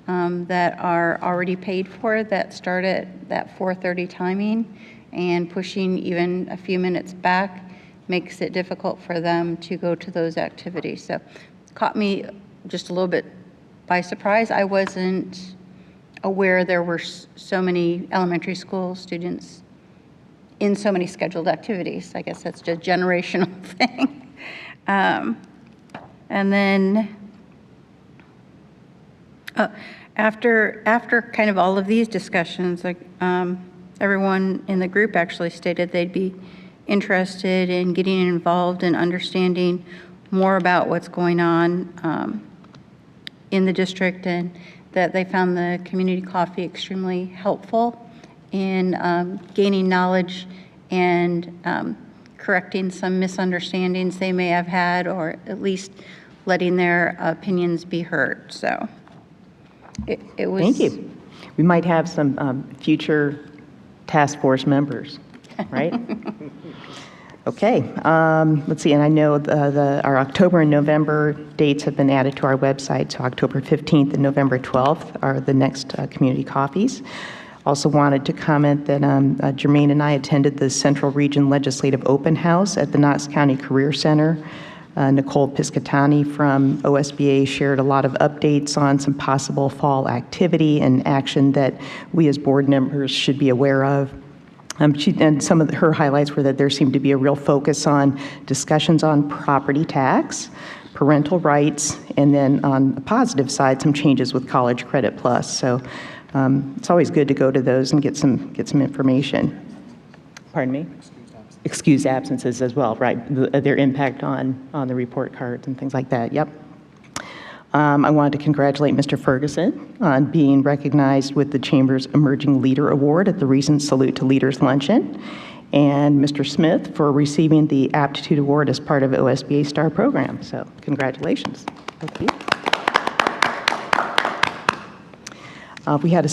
that are already paid for that start at that 4:30 timing, and pushing even a few minutes back makes it difficult for them to go to those activities. So caught me just a little bit by surprise. I wasn't aware there were so many elementary school students in so many scheduled activities. I guess that's just a generational thing. And then after kind of all of these discussions, like everyone in the group actually stated they'd be interested in getting involved and understanding more about what's going on in the district, and that they found the community coffee extremely helpful in gaining knowledge and correcting some misunderstandings they may have had, or at least letting their opinions be heard. So it was. Thank you. We might have some future task force members, right? Okay, let's see, and I know our October and November dates have been added to our website, so October 15th and November 12th are the next community coffees. Also wanted to comment that Jermaine and I attended the Central Region Legislative Open House at the Knox County Career Center. Nicole Piscatani from OSBA shared a lot of updates on some possible fall activity and action that we as board members should be aware of. And some of her highlights were that there seemed to be a real focus on discussions on property tax, parental rights, and then on the positive side, some changes with College Credit Plus. So it's always good to go to those and get some information. Pardon me? Excused absences as well, right? Their impact on the report cards and things like that. Yep. I wanted to congratulate Mr. Ferguson on being recognized with the Chamber's Emerging Leader Award at the recent Salute to Leaders Luncheon, and Mr. Smith for receiving the Aptitude Award as part of OSBA STAR program. So congratulations. Thank you. We had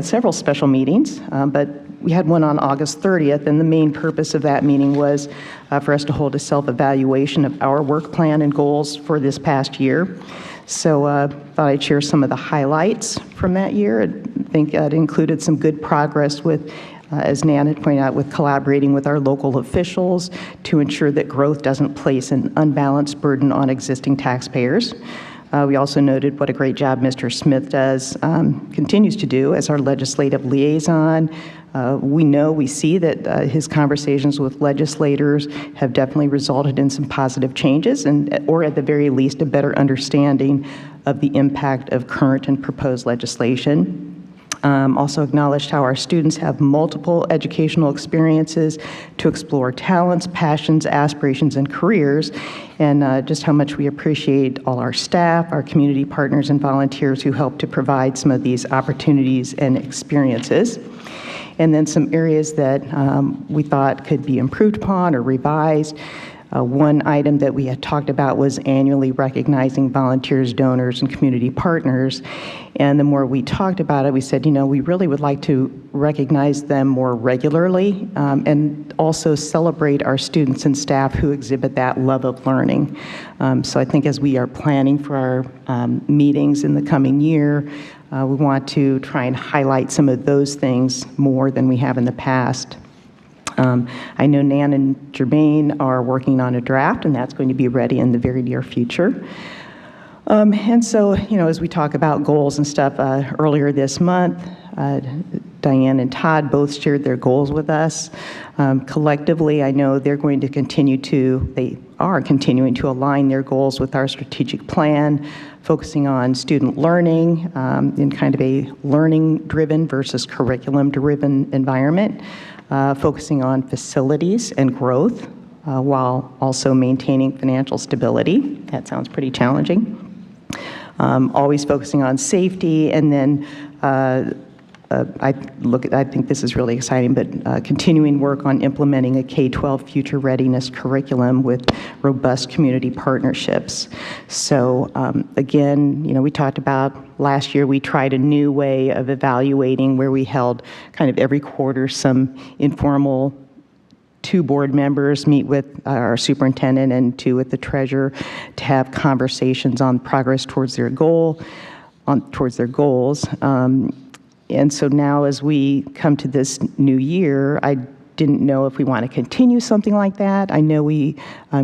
several special meetings, but we had one on August 30th, and the main purpose of that meeting was for us to hold a self-evaluation of our work plan and goals for this past year. So thought I'd share some of the highlights from that year. I think it included some good progress with, as Nan had pointed out, with collaborating with our local officials to ensure that growth doesn't place an unbalanced burden on existing taxpayers. We also noted what a great job Mr. Smith continues to do as our legislative liaison. We see that his conversations with legislators have definitely resulted in some positive changes, or at the very least, a better understanding of the impact of current and proposed legislation. Also acknowledged how our students have multiple educational experiences to explore talents, passions, aspirations, and careers, and just how much we appreciate all our staff, our community partners, and volunteers who help to provide some of these opportunities and experiences. And then some areas that we thought could be improved upon or revised. One item that we had talked about was annually recognizing volunteers, donors, and community partners. And the more we talked about it, we said, we really would like to recognize them more regularly and also celebrate our students and staff who exhibit that love of learning. So I think as we are planning for our meetings in the coming year, we want to try and highlight some of those things more than we have in the past. I know Nan and Jermaine are working on a draft, and that's going to be ready in the very near future. And so, as we talk about goals and stuff, earlier this month, Diane and Todd both shared their goals with us. Collectively, I know they are continuing to align their goals with our strategic plan, focusing on student learning in kind of a learning-driven versus curriculum-driven environment. Focusing on facilities and growth while also maintaining financial stability. That sounds pretty challenging. Always focusing on safety, and then I think this is really exciting, but continuing work on implementing a K-12 future readiness curriculum with robust community partnerships. So again, we talked about last year we tried a new way of evaluating where we held kind of every quarter some informal 2 board members meet with our superintendent and 2 with the treasurer to have conversations on progress towards their goals. And so now as we come to this new year, I didn't know if we want to continue something like that. I know we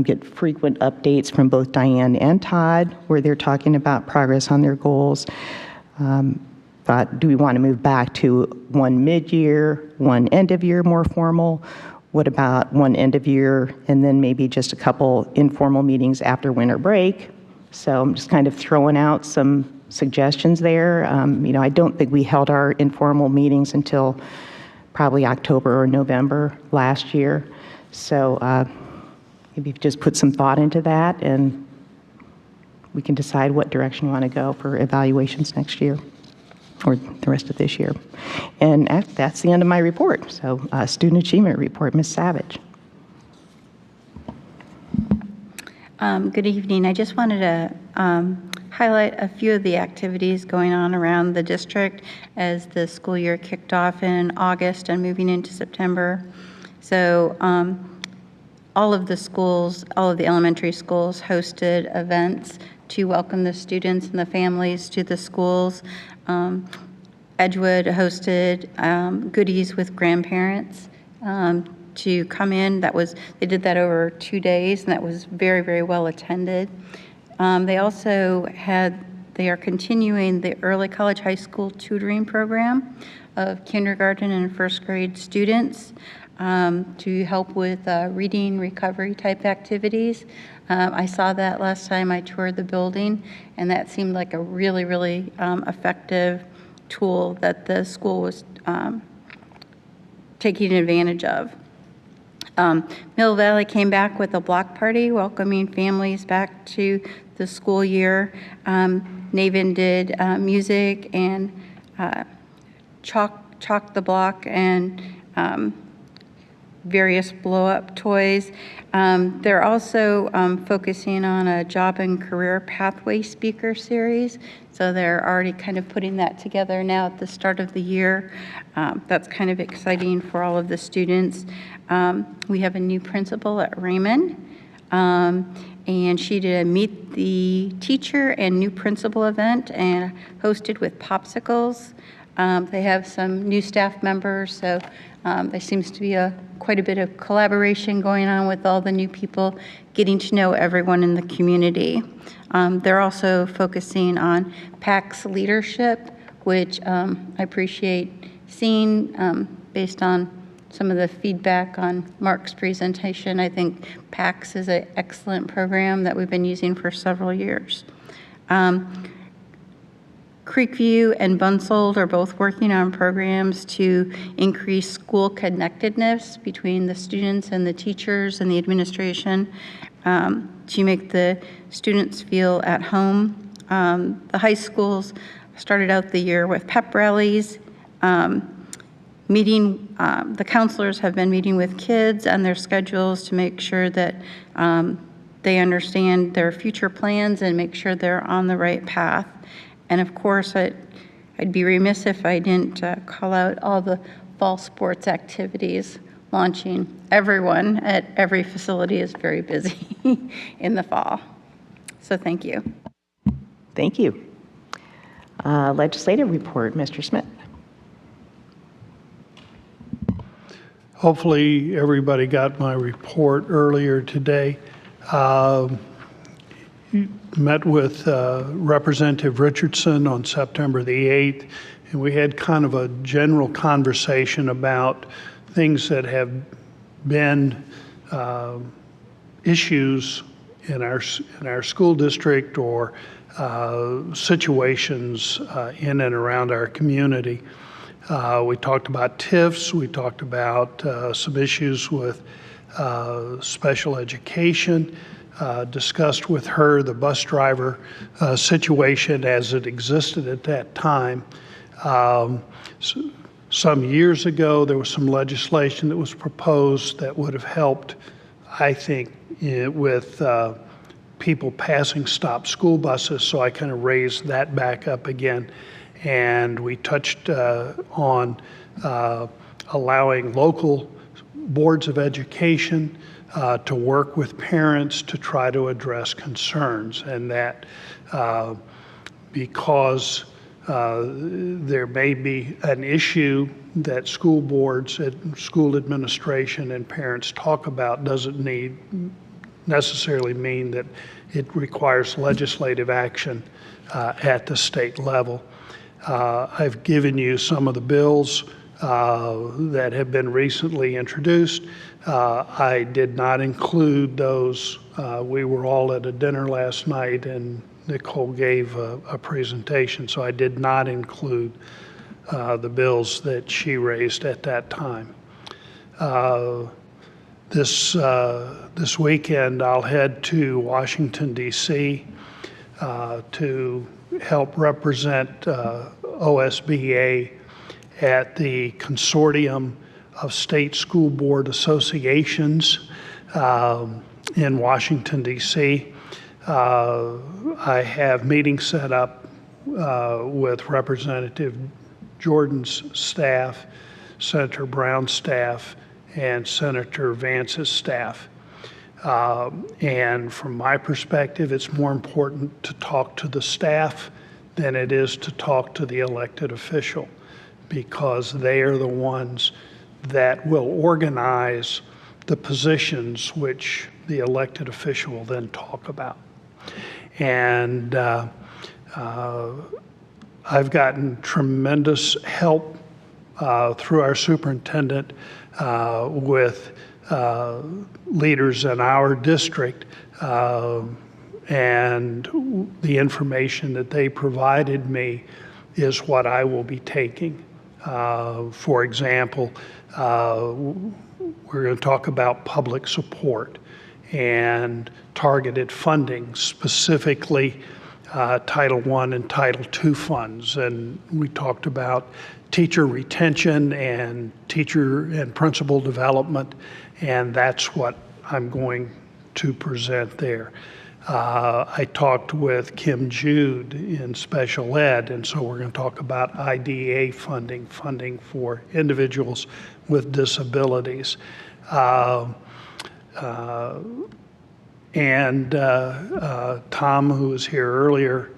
get frequent updates from both Diane and Todd where they're talking about progress on their goals. Thought, do we want to move back to one mid-year, one end-of-year more formal? What about one end-of-year and then maybe just a couple informal meetings after winter break? So I'm just kind of throwing out some suggestions there. I don't think we held our informal meetings until probably October or November last year. So maybe just put some thought into that and we can decide what direction we want to go for evaluations next year or the rest of this year. And that's the end of my report. So student achievement report, Ms. Savage. Good evening. I just wanted to highlight a few of the activities going on around the district as the school year kicked off in August and moving into September. So all of the elementary schools hosted events to welcome the students and the families to the schools. Edgewood hosted goodies with grandparents to come in. They did that over 2 days, and that was very, very well attended. They also they are continuing the early college high school tutoring program of kindergarten and first grade students to help with reading recovery type activities. I saw that last time I toured the building, and that seemed like a really, really effective tool that the school was taking advantage of. Mill Valley came back with a block party welcoming families back to the school year. Naven did music and chalk the block and various blow-up toys. They're also focusing on a job and career pathway speaker series. So they're already kind of putting that together now at the start of the year. That's kind of exciting for all of the students. We have a new principal at Raymond, and she did a meet the teacher and new principal event and hosted with popsicles. They have some new staff members, so there seems to be quite a bit of collaboration going on with all the new people, getting to know everyone in the community. They're also focusing on PACS leadership, which I appreciate seeing based on some of the feedback on Mark's presentation. I think PACS is an excellent program that we've been using for several years. Creekview and Bunsold are both working on programs to increase school connectedness between the students and the teachers and the administration to make the students feel at home. The high schools started out the year with pep rallies. The counselors have been meeting with kids and their schedules to make sure that they understand their future plans and make sure they're on the right path. And of course, I'd be remiss if I didn't call out all the fall sports activities launching. Everyone at every facility is very busy in the fall. So thank you. Thank you. Legislative report, Mr. Smith. Hopefully, everybody got my report earlier today. Met with Representative Richardson on September the 8th, and we had kind of a general conversation about things that have been issues in our school district or situations in and around our community. We talked about TIFs. We talked about some issues with special education. Discussed with her the bus driver situation as it existed at that time. Some years ago, there was some legislation that was proposed that would have helped, I think, with people passing stop school buses, so I kind of raised that back up again. And we touched on allowing local boards of education to work with parents to try to address concerns, and that because there may be an issue that school boards, school administration, and parents talk about doesn't necessarily mean that it requires legislative action at the state level. I've given you some of the bills that have been recently introduced. I did not include those. We were all at a dinner last night and Nicole gave a presentation, so I did not include the bills that she raised at that time. This weekend I'll head to Washington, D.C. To help represent OSBA at the Consortium of State School Board Associations in Washington, D.C. I have meetings set up with Representative Jordan's staff, Senator Brown's staff, and Senator Vance's staff. And from my perspective, it's more important to talk to the staff than it is to talk to the elected official, because they are the ones that will organize the positions which the elected official will then talk about. And I've gotten tremendous help through our superintendent with leaders in our district, and the information that they provided me is what I will be taking. For example, we're going to talk about public support and targeted funding, specifically Title I and Title II funds. And we talked about teacher retention and teacher and principal development, and that's what I'm going to present there. I talked with Kim Jude in special ed, and so we're going to talk about IDEA funding for individuals with disabilities. And Tom, who was here earlier,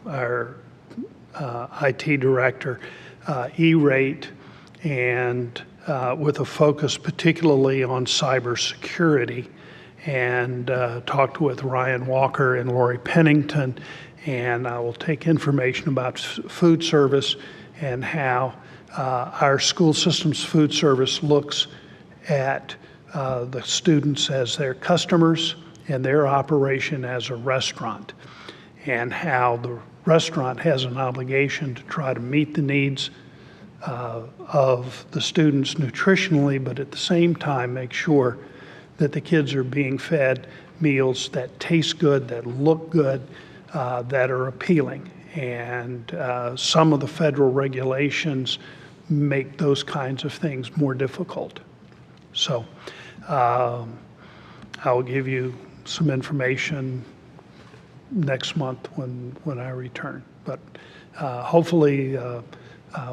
our IT director, E-rate, and with a focus particularly on cybersecurity. and talked with Ryan Walker and Lori Pennington, and I will take information about food service and how our school system's food service looks at the students as their customers and their operation as a restaurant, and how the restaurant has an obligation to try to meet the needs of the students nutritionally, but at the same time make sure that the kids are being fed meals that taste good, that look good, that are appealing. And some of the federal regulations make those kinds of things more difficult. So I'll give you some information next month when I return. But hopefully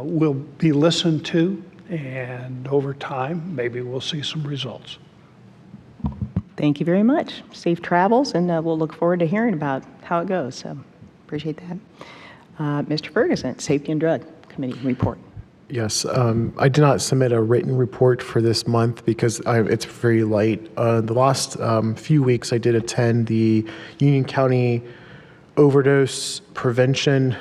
we'll be listened to, and over time, maybe we'll see some results. Thank you very much. Safe travels, and we'll look forward to hearing about how it goes. So appreciate that. Mr. Ferguson, Safety and Drug Committee report. Yes, I did not submit a written report for this month because it's very light. The last few weeks I did attend the Union County Overdose Prevention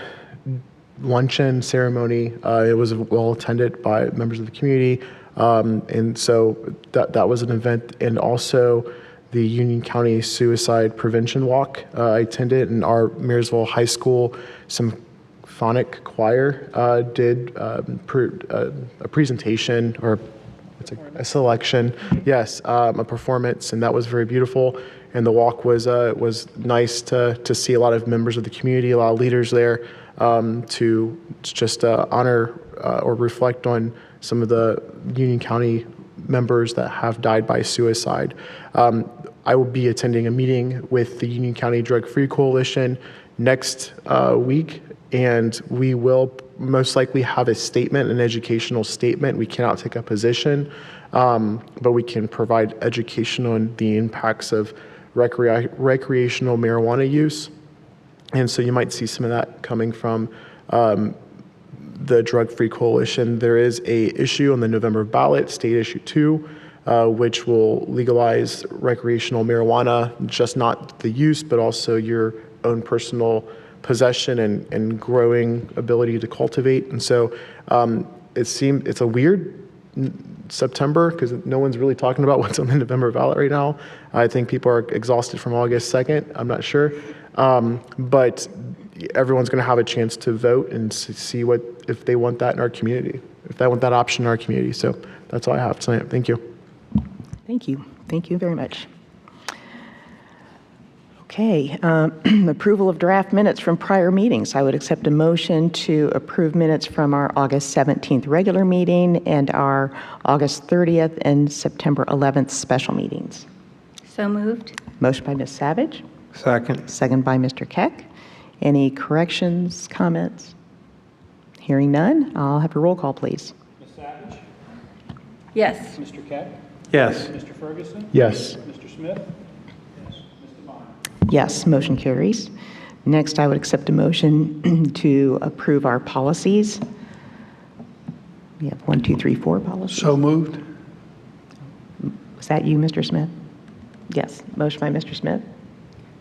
Luncheon Ceremony. It was well attended by members of the community, and so that was an event. And also the Union County Suicide Prevention Walk I attended, and our Marysville High School symphonic choir did a presentation, or a selection, yes, a performance, and that was very beautiful. And the walk was nice to see a lot of members of the community, a lot of leaders there, to just honor or reflect on some of the Union County members that have died by suicide. I will be attending a meeting with the Union County Drug-Free Coalition next week, and we will most likely have a statement, an educational statement. We cannot take a position, but we can provide education on the impacts of recreational marijuana use. And so you might see some of that coming from the Drug-Free Coalition. There is a issue on the November ballot, State Issue 2, which will legalize recreational marijuana, just not the use, but also your own personal possession and growing ability to cultivate. And so it's a weird September because no one's really talking about what's on the November ballot right now. I think people are exhausted from August 2nd. I'm not sure. But everyone's going to have a chance to vote and see if they want that in our community, if they want that option in our community. So that's all I have tonight. Thank you. Thank you. Thank you very much. Okay, approval of draft minutes from prior meetings. I would accept a motion to approve minutes from our August 17th regular meeting and our August 30th and September 11th special meetings. So moved. Motion by Ms. Savage. Second. Second by Mr. Keck. Any corrections, comments? Hearing none, I'll have a roll call, please. Ms. Savage? Yes. Mr. Keck? Yes. Mr. Ferguson? Yes. Mr. Smith? Yes. Mr. Bonner? Yes, motion carries. Next, I would accept a motion to approve our policies. We have 1, 2, 3, 4 policies. So moved. Was that you, Mr. Smith? Yes. Motion by Mr. Smith.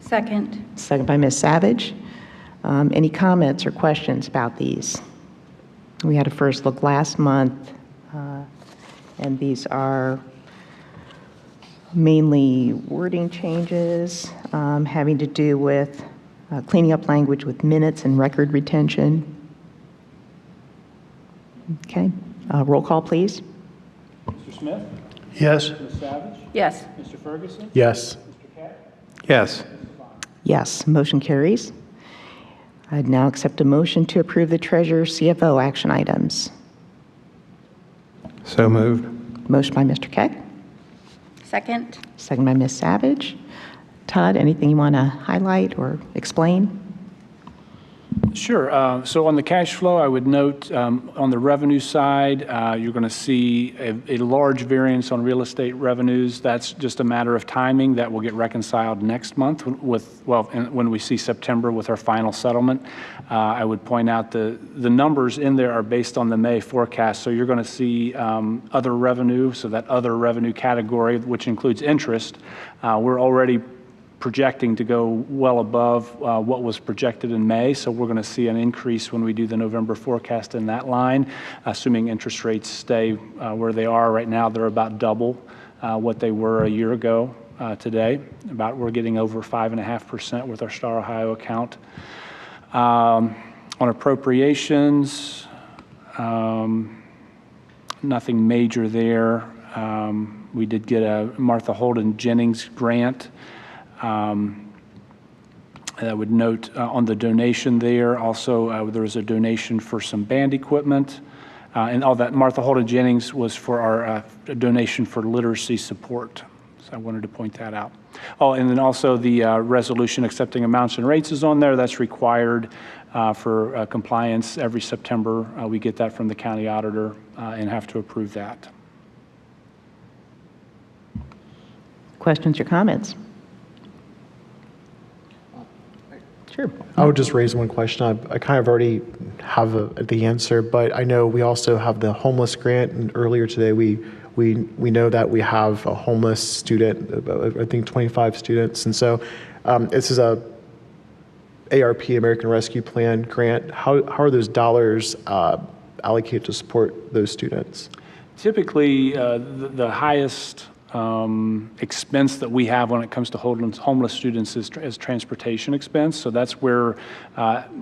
Second. Second by Ms. Savage. Any comments or questions about these? We had a first look last month, and these are mainly wording changes having to do with cleaning up language with minutes and record retention. Okay. Roll call, please. Mr. Smith? Yes. Ms. Savage? Yes. Mr. Ferguson? Yes. Mr. Keck? Yes. Mr. Bonner? Yes, motion carries. I'd now accept a motion to approve the treasurer CFO action items. So moved. Motion by Mr. Keck, Second. second by Ms. Savage. Todd, anything you want to highlight or explain? Sure. So on the cash flow, I would note on the revenue side, you're going to see a large variance on real estate revenues. That's just a matter of timing. That will get reconciled next month when we see September with our final settlement. I would point out the numbers in there are based on the May forecast. So you're going to see other revenue, so that other revenue category, which includes interest, we're already projecting to go well above what was projected in May. So we're going to see an increase when we do the November forecast in that line, assuming interest rates stay where they are right now. They're about double what they were a year ago today. We're getting over 5.5% with our Star Ohio account. On appropriations, nothing major there. We did get a Martha Holden Jennings grant. I would note on the donation there, also there was a donation for some band equipment. And all that Martha Holden Jennings was for our donation for literacy support. So I wanted to point that out. Oh, and then also the resolution accepting amounts and rates is on there. That's required for compliance every September. We get that from the county auditor and have to approve that. Questions or comments? Sure. I would just raise one question. I kind of already have the answer, but I know we also have the homeless grant, and earlier today we know that we have a homeless student, I think 25 students, and so this is a ARP, American Rescue Plan grant. How are those dollars allocated to support those students? Typically, the highest expense that we have when it comes to homeless students is transportation expense. So that's where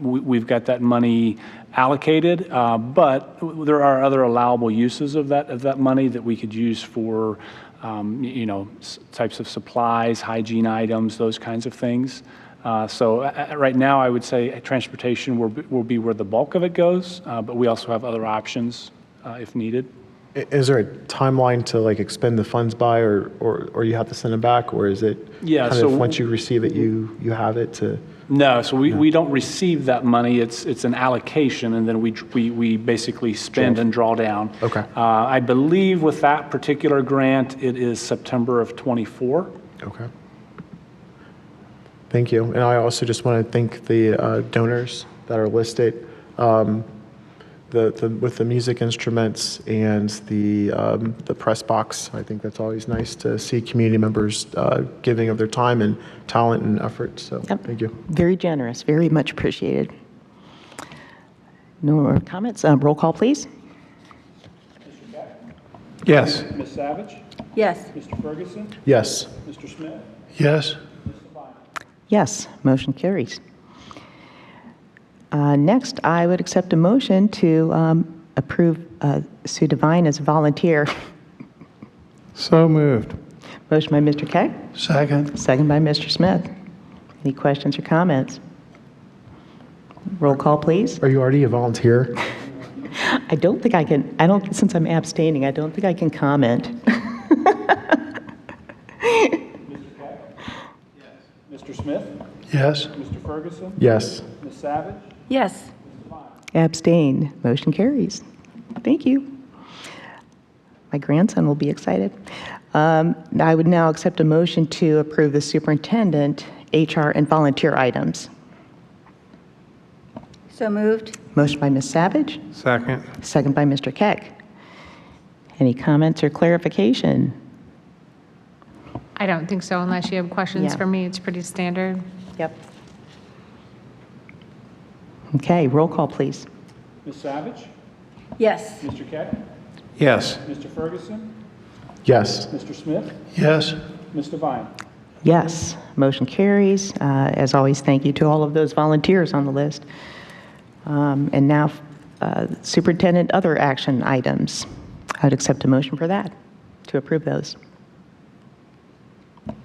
we've got that money allocated. But there are other allowable uses of that money that we could use for, types of supplies, hygiene items, those kinds of things. So right now, I would say transportation will be where the bulk of it goes, but we also have other options if needed. Is there a timeline to expend the funds by, or you have to send them back, or is it once you receive it, you have it to? No, so we don't receive that money. It's an allocation, and then we basically spend and draw down. Okay. I believe with that particular grant, it is September of '24. Okay. Thank you. And I also just want to thank the donors that are listed. With the music instruments and the press box, I think that's always nice to see community members giving of their time and talent and effort. So Thank you. Very generous, very much appreciated. No more comments? Roll call, please. Mr. Beck? Yes. Ms. Savage? Yes. Mr. Ferguson? Yes. Mr. Smith? Yes. Ms. Devine? Yes, motion carries. Next, I would accept a motion to approve Sue Devine as a volunteer. So moved. Motion by Mr. Keck, Second. second by Mr. Smith. Any questions or comments? Roll call, please. Are you already a volunteer? I don't think I can, since I'm abstaining, I don't think I can comment. Mr. Keck? Yes. Mr. Smith? Yes. Mr. Ferguson? Yes. Ms. Savage? Yes. Abstain. Motion carries. Thank you. My grandson will be excited. I would now accept a motion to approve the superintendent, HR, and volunteer items. So moved. Motion by Ms. Savage, Second. second by Mr. Keck. Any comments or clarification? I don't think so, unless you have questions Yeah. for me. It's pretty standard. Yep. Okay, roll call, please. Ms. Savage? Yes. Mr. Keck? Yes. Mr. Ferguson? Yes. Mr. Smith? Yes. Ms. Devine? Yes, motion carries. As always, thank you to all of those volunteers on the list. And now, superintendent, other action items. I would accept a motion for that, to approve those.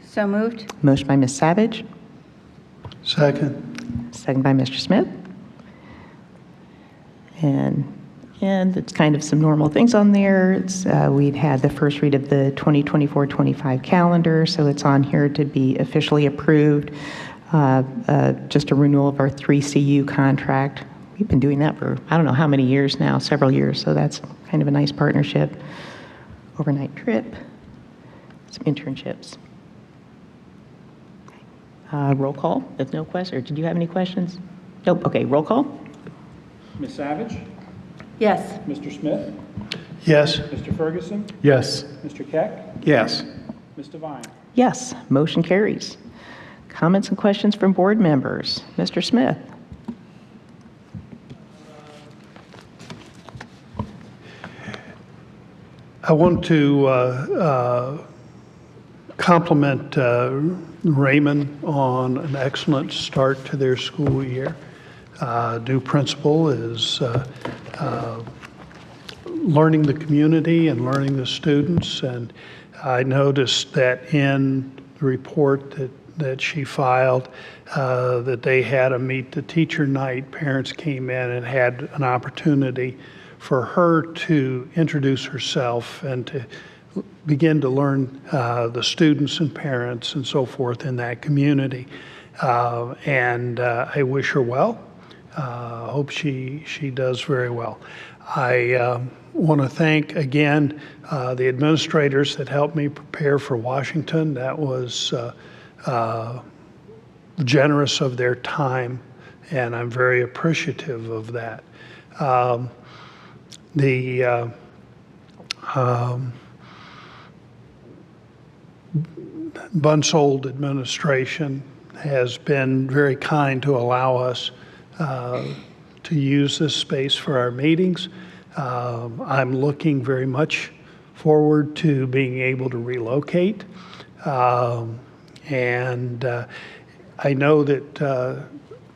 So moved. Motion by Ms. Savage, Second. second by Mr. Smith. And it's kind of some normal things on there. We'd had the first read of the 2024-25 calendar, so it's on here to be officially approved. just a renewal of our 3CU contract. We've been doing that for, I don't know how many years now, several years, so that's kind of a nice partnership. Overnight trip, some internships. Roll call, if no questions, or did you have any questions? Nope, okay, roll call. Ms. Savage? Yes. Mr. Smith? Yes. Mr. Ferguson? Yes. Mr. Keck? Yes. Ms. Devine? Yes, motion carries. Comments and questions from board members. Mr. Smith? I want to compliment Raymond on an excellent start to their school year. New principal is learning the community and learning the students, and I noticed that in the report that she filed, that they had a meet the teacher night. Parents came in and had an opportunity for her to introduce herself and to begin to learn the students and parents and so forth in that community. And I wish her well. Hope she does very well. I want to thank again the administrators that helped me prepare for Washington. That was generous of their time, and I'm very appreciative of that. The Bunsold administration has been very kind to allow us to use this space for our meetings. I'm looking very much forward to being able to relocate. And I know that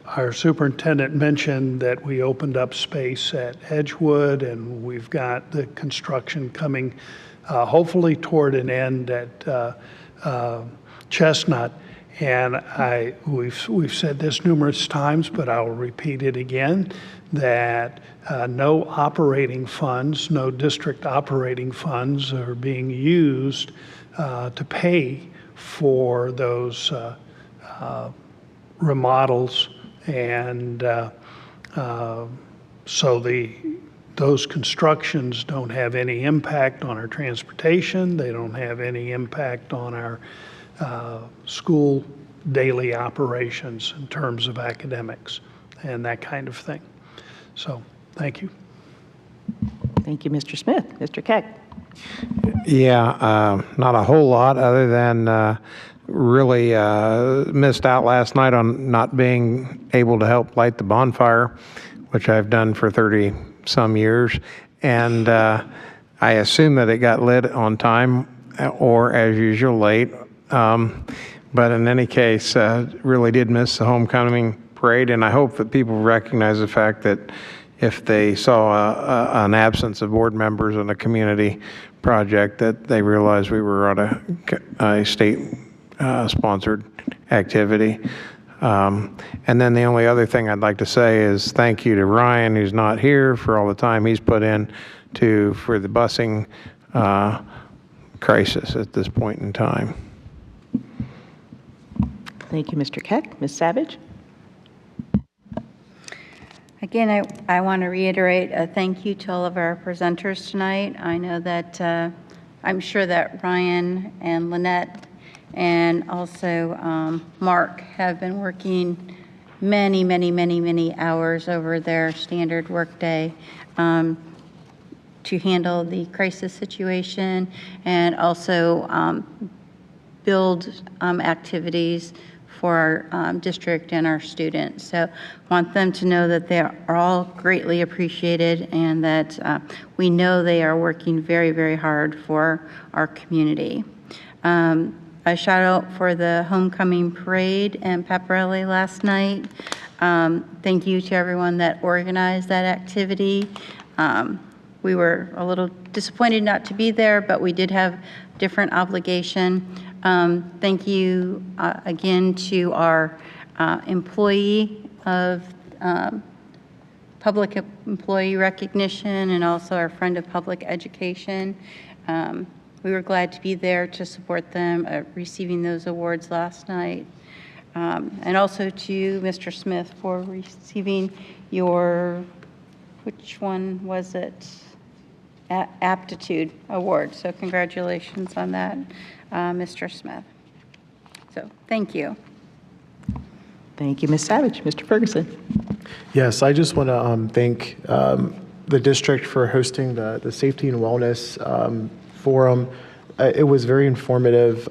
our superintendent mentioned that we opened up space at Edgewood, and we've got the construction coming hopefully toward an end at Chestnut. And we've said this numerous times, but I'll repeat it again, that no operating funds, no district operating funds are being used to pay for those remodels. And so those constructions don't have any impact on our transportation. They don't have any impact on our school daily operations in terms of academics and that kind of thing. So, thank you. Thank you, Mr. Smith. Mr. Keck? Yeah, not a whole lot other than really missed out last night on not being able to help light the bonfire, which I've done for 30 some years. And I assume that it got lit on time or, as usual, late. But in any case, really did miss the homecoming parade, and I hope that people recognize the fact that if they saw an absence of board members in a community project, that they realized we were on a state-sponsored activity. And then the only other thing I'd like to say is thank you to Ryan, who's not here, for all the time he's put in for the busing crisis at this point in time. Thank you, Mr. Keck. Ms. Savage? Again, I want to reiterate a thank you to all of our presenters tonight. I know that I'm sure that Ryan and Lynette and also Mark have been working many hours over their standard workday to handle the crisis situation and also build activities for our district and our students. So I want them to know that they are all greatly appreciated and that we know they are working very hard for our community. A shout out for the homecoming parade and pep rally last night. Thank you to everyone that organized that activity. We were a little disappointed not to be there, but we did have different obligation. Thank you again to our employee of public employee recognition and also our friend of public education. We were glad to be there to support them receiving those awards last night. And also to you, Mr. Smith, for receiving your, which one was it? Aptitude Award. So congratulations on that, Mr. Smith. So thank you. Thank you, Ms. Savage. Mr. Ferguson. Yes, I just want to thank the district for hosting the Safety and Wellness Forum. It was very informative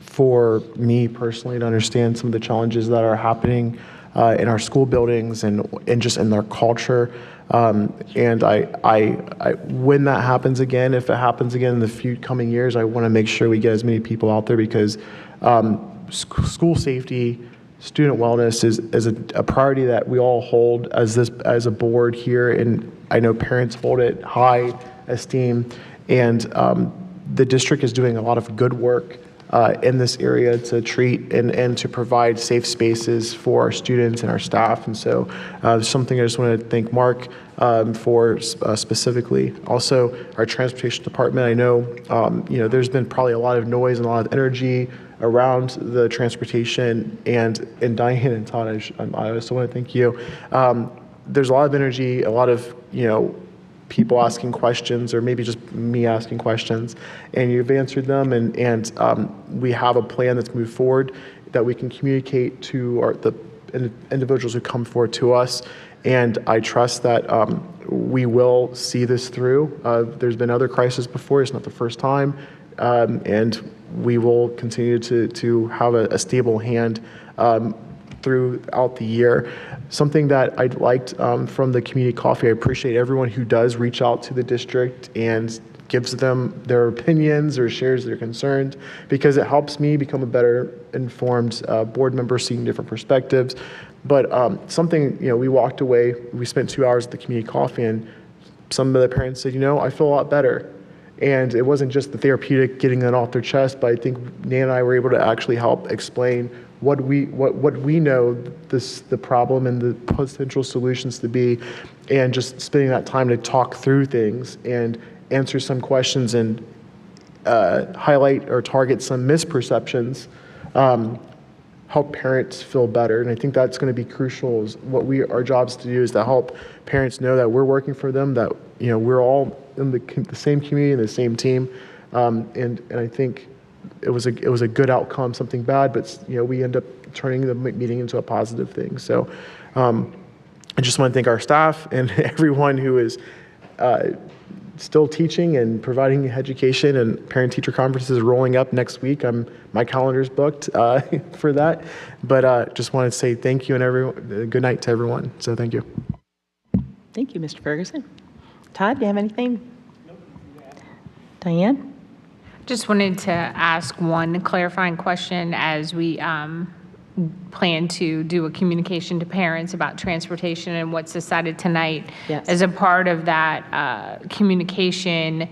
for me personally to understand some of the challenges that are happening in our school buildings and just in their culture. And when that happens again, if it happens again in the few coming years, I want to make sure we get as many people out there because school safety, student wellness is a priority that we all hold as a board here, and I know parents hold it high esteem. And the district is doing a lot of good work in this area to treat and to provide safe spaces for our students and our staff. And so something I just want to thank Mark for specifically. Also, our transportation department, I know, there's been probably a lot of noise and a lot of energy around the transportation, and Diane and Todd, I also want to thank you. There's a lot of energy, a lot of, people asking questions, or maybe just me asking questions, and you've answered them, and we have a plan that's moved forward that we can communicate to the individuals who come forward to us, and I trust that we will see this through. There's been other crises before, it's not the first time, and we will continue to have a stable hand throughout the year. Something that I liked from the community coffee, I appreciate everyone who does reach out to the district and gives them their opinions or shares their concerns, because it helps me become a better informed board member, seeing different perspectives. But something, we walked away, we spent 2 hours at the community coffee, and some of the parents said, I feel a lot better. And it wasn't just the therapeutic getting that off their chest, but I think Nan and I were able to actually help explain what we know the problem and the potential solutions to be, and just spending that time to talk through things and answer some questions and highlight or target some misperceptions, help parents feel better. And I think that's going to be crucial. Is what our jobs to do is to help parents know that we're working for them, that we're all in the same community and the same team, and I think it was a good outcome, something bad, but we end up turning the meeting into a positive thing. So I just want to thank our staff and everyone who is still teaching and providing education, and parent-teacher conferences rolling up next week. My calendar's booked for that, but just want to say thank you and good night to everyone. So thank you. Thank you, Mr. Ferguson. Todd, do you have anything? Nope. Diane? Just wanted to ask one clarifying question as we plan to do a communication to parents about transportation and what's decided tonight. Yes. As a part of that communication,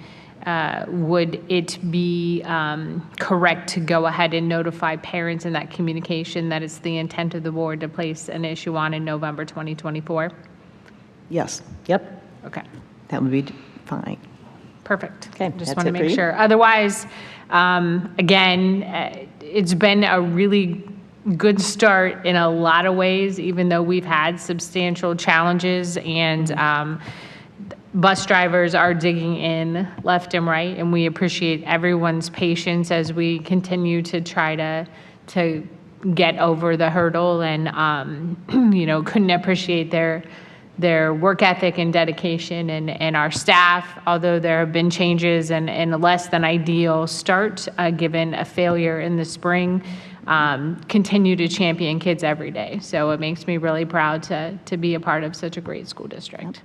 would it be correct to go ahead and notify parents in that communication that it's the intent of the board to place an issue on in November 2024? Yes. Yep. Okay. That would be fine. Perfect. Okay, Just that's want to it for make you? sure. Otherwise, again, it's been a really good start in a lot of ways, even though we've had substantial challenges, and bus drivers are digging in left and right, and we appreciate everyone's patience as we continue to try to get over the hurdle, and couldn't appreciate their work ethic and dedication, and our staff, although there have been changes and a less than ideal start given a failure in the spring, continue to champion kids every day. So it makes me really proud to be a part of such a great school district.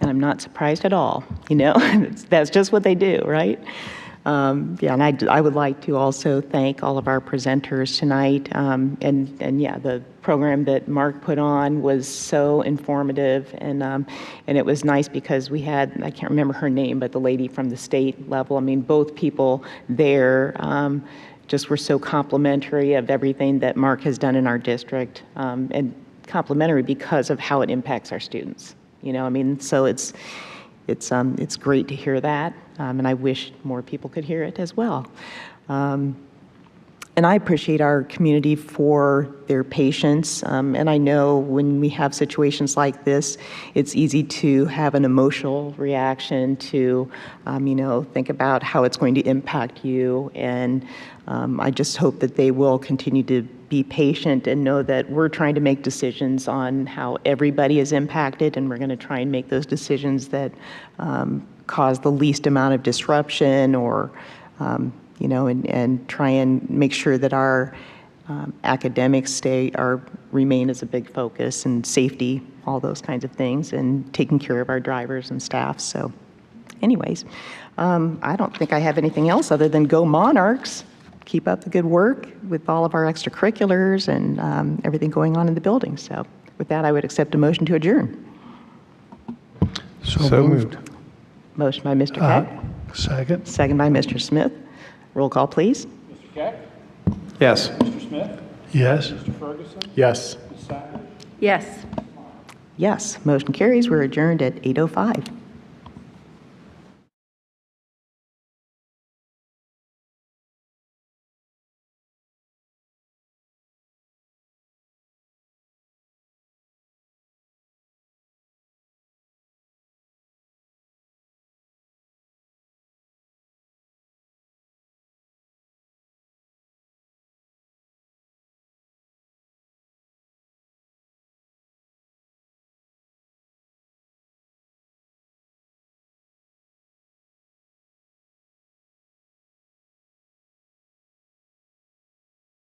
And I'm not surprised at all. That's just what they do, right? And I would like to also thank all of our presenters tonight. And yeah, the program that Mark put on was so informative, and it was nice because we had, I can't remember her name, but the lady from the state level. I mean, both people there just were so complimentary of everything that Mark has done in our district, and complimentary because of how it impacts our students. So it's great to hear that, and I wish more people could hear it as well. And I appreciate our community for their patience. And I know when we have situations like this, it's easy to have an emotional reaction to, think about how it's going to impact you. And I just hope that they will continue to be patient and know that we're trying to make decisions on how everybody is impacted, and we're going to try and make those decisions that cause the least amount of disruption, or and try and make sure that our academics remain as a big focus, and safety, all those kinds of things, and taking care of our drivers and staff. So anyways, I don't think I have anything else other than go Monarchs. Keep up the good work with all of our extracurriculars and everything going on in the building. So with that, I would accept a motion to adjourn. So moved. Motion by Mr. Keck. Second. Second by Mr. Smith. Roll call, please. Mr. Keck? Yes. Mr. Smith? Yes. Mr. Ferguson? Yes. Ms. Savage? Yes. Yes, motion carries. We're adjourned at 8:05.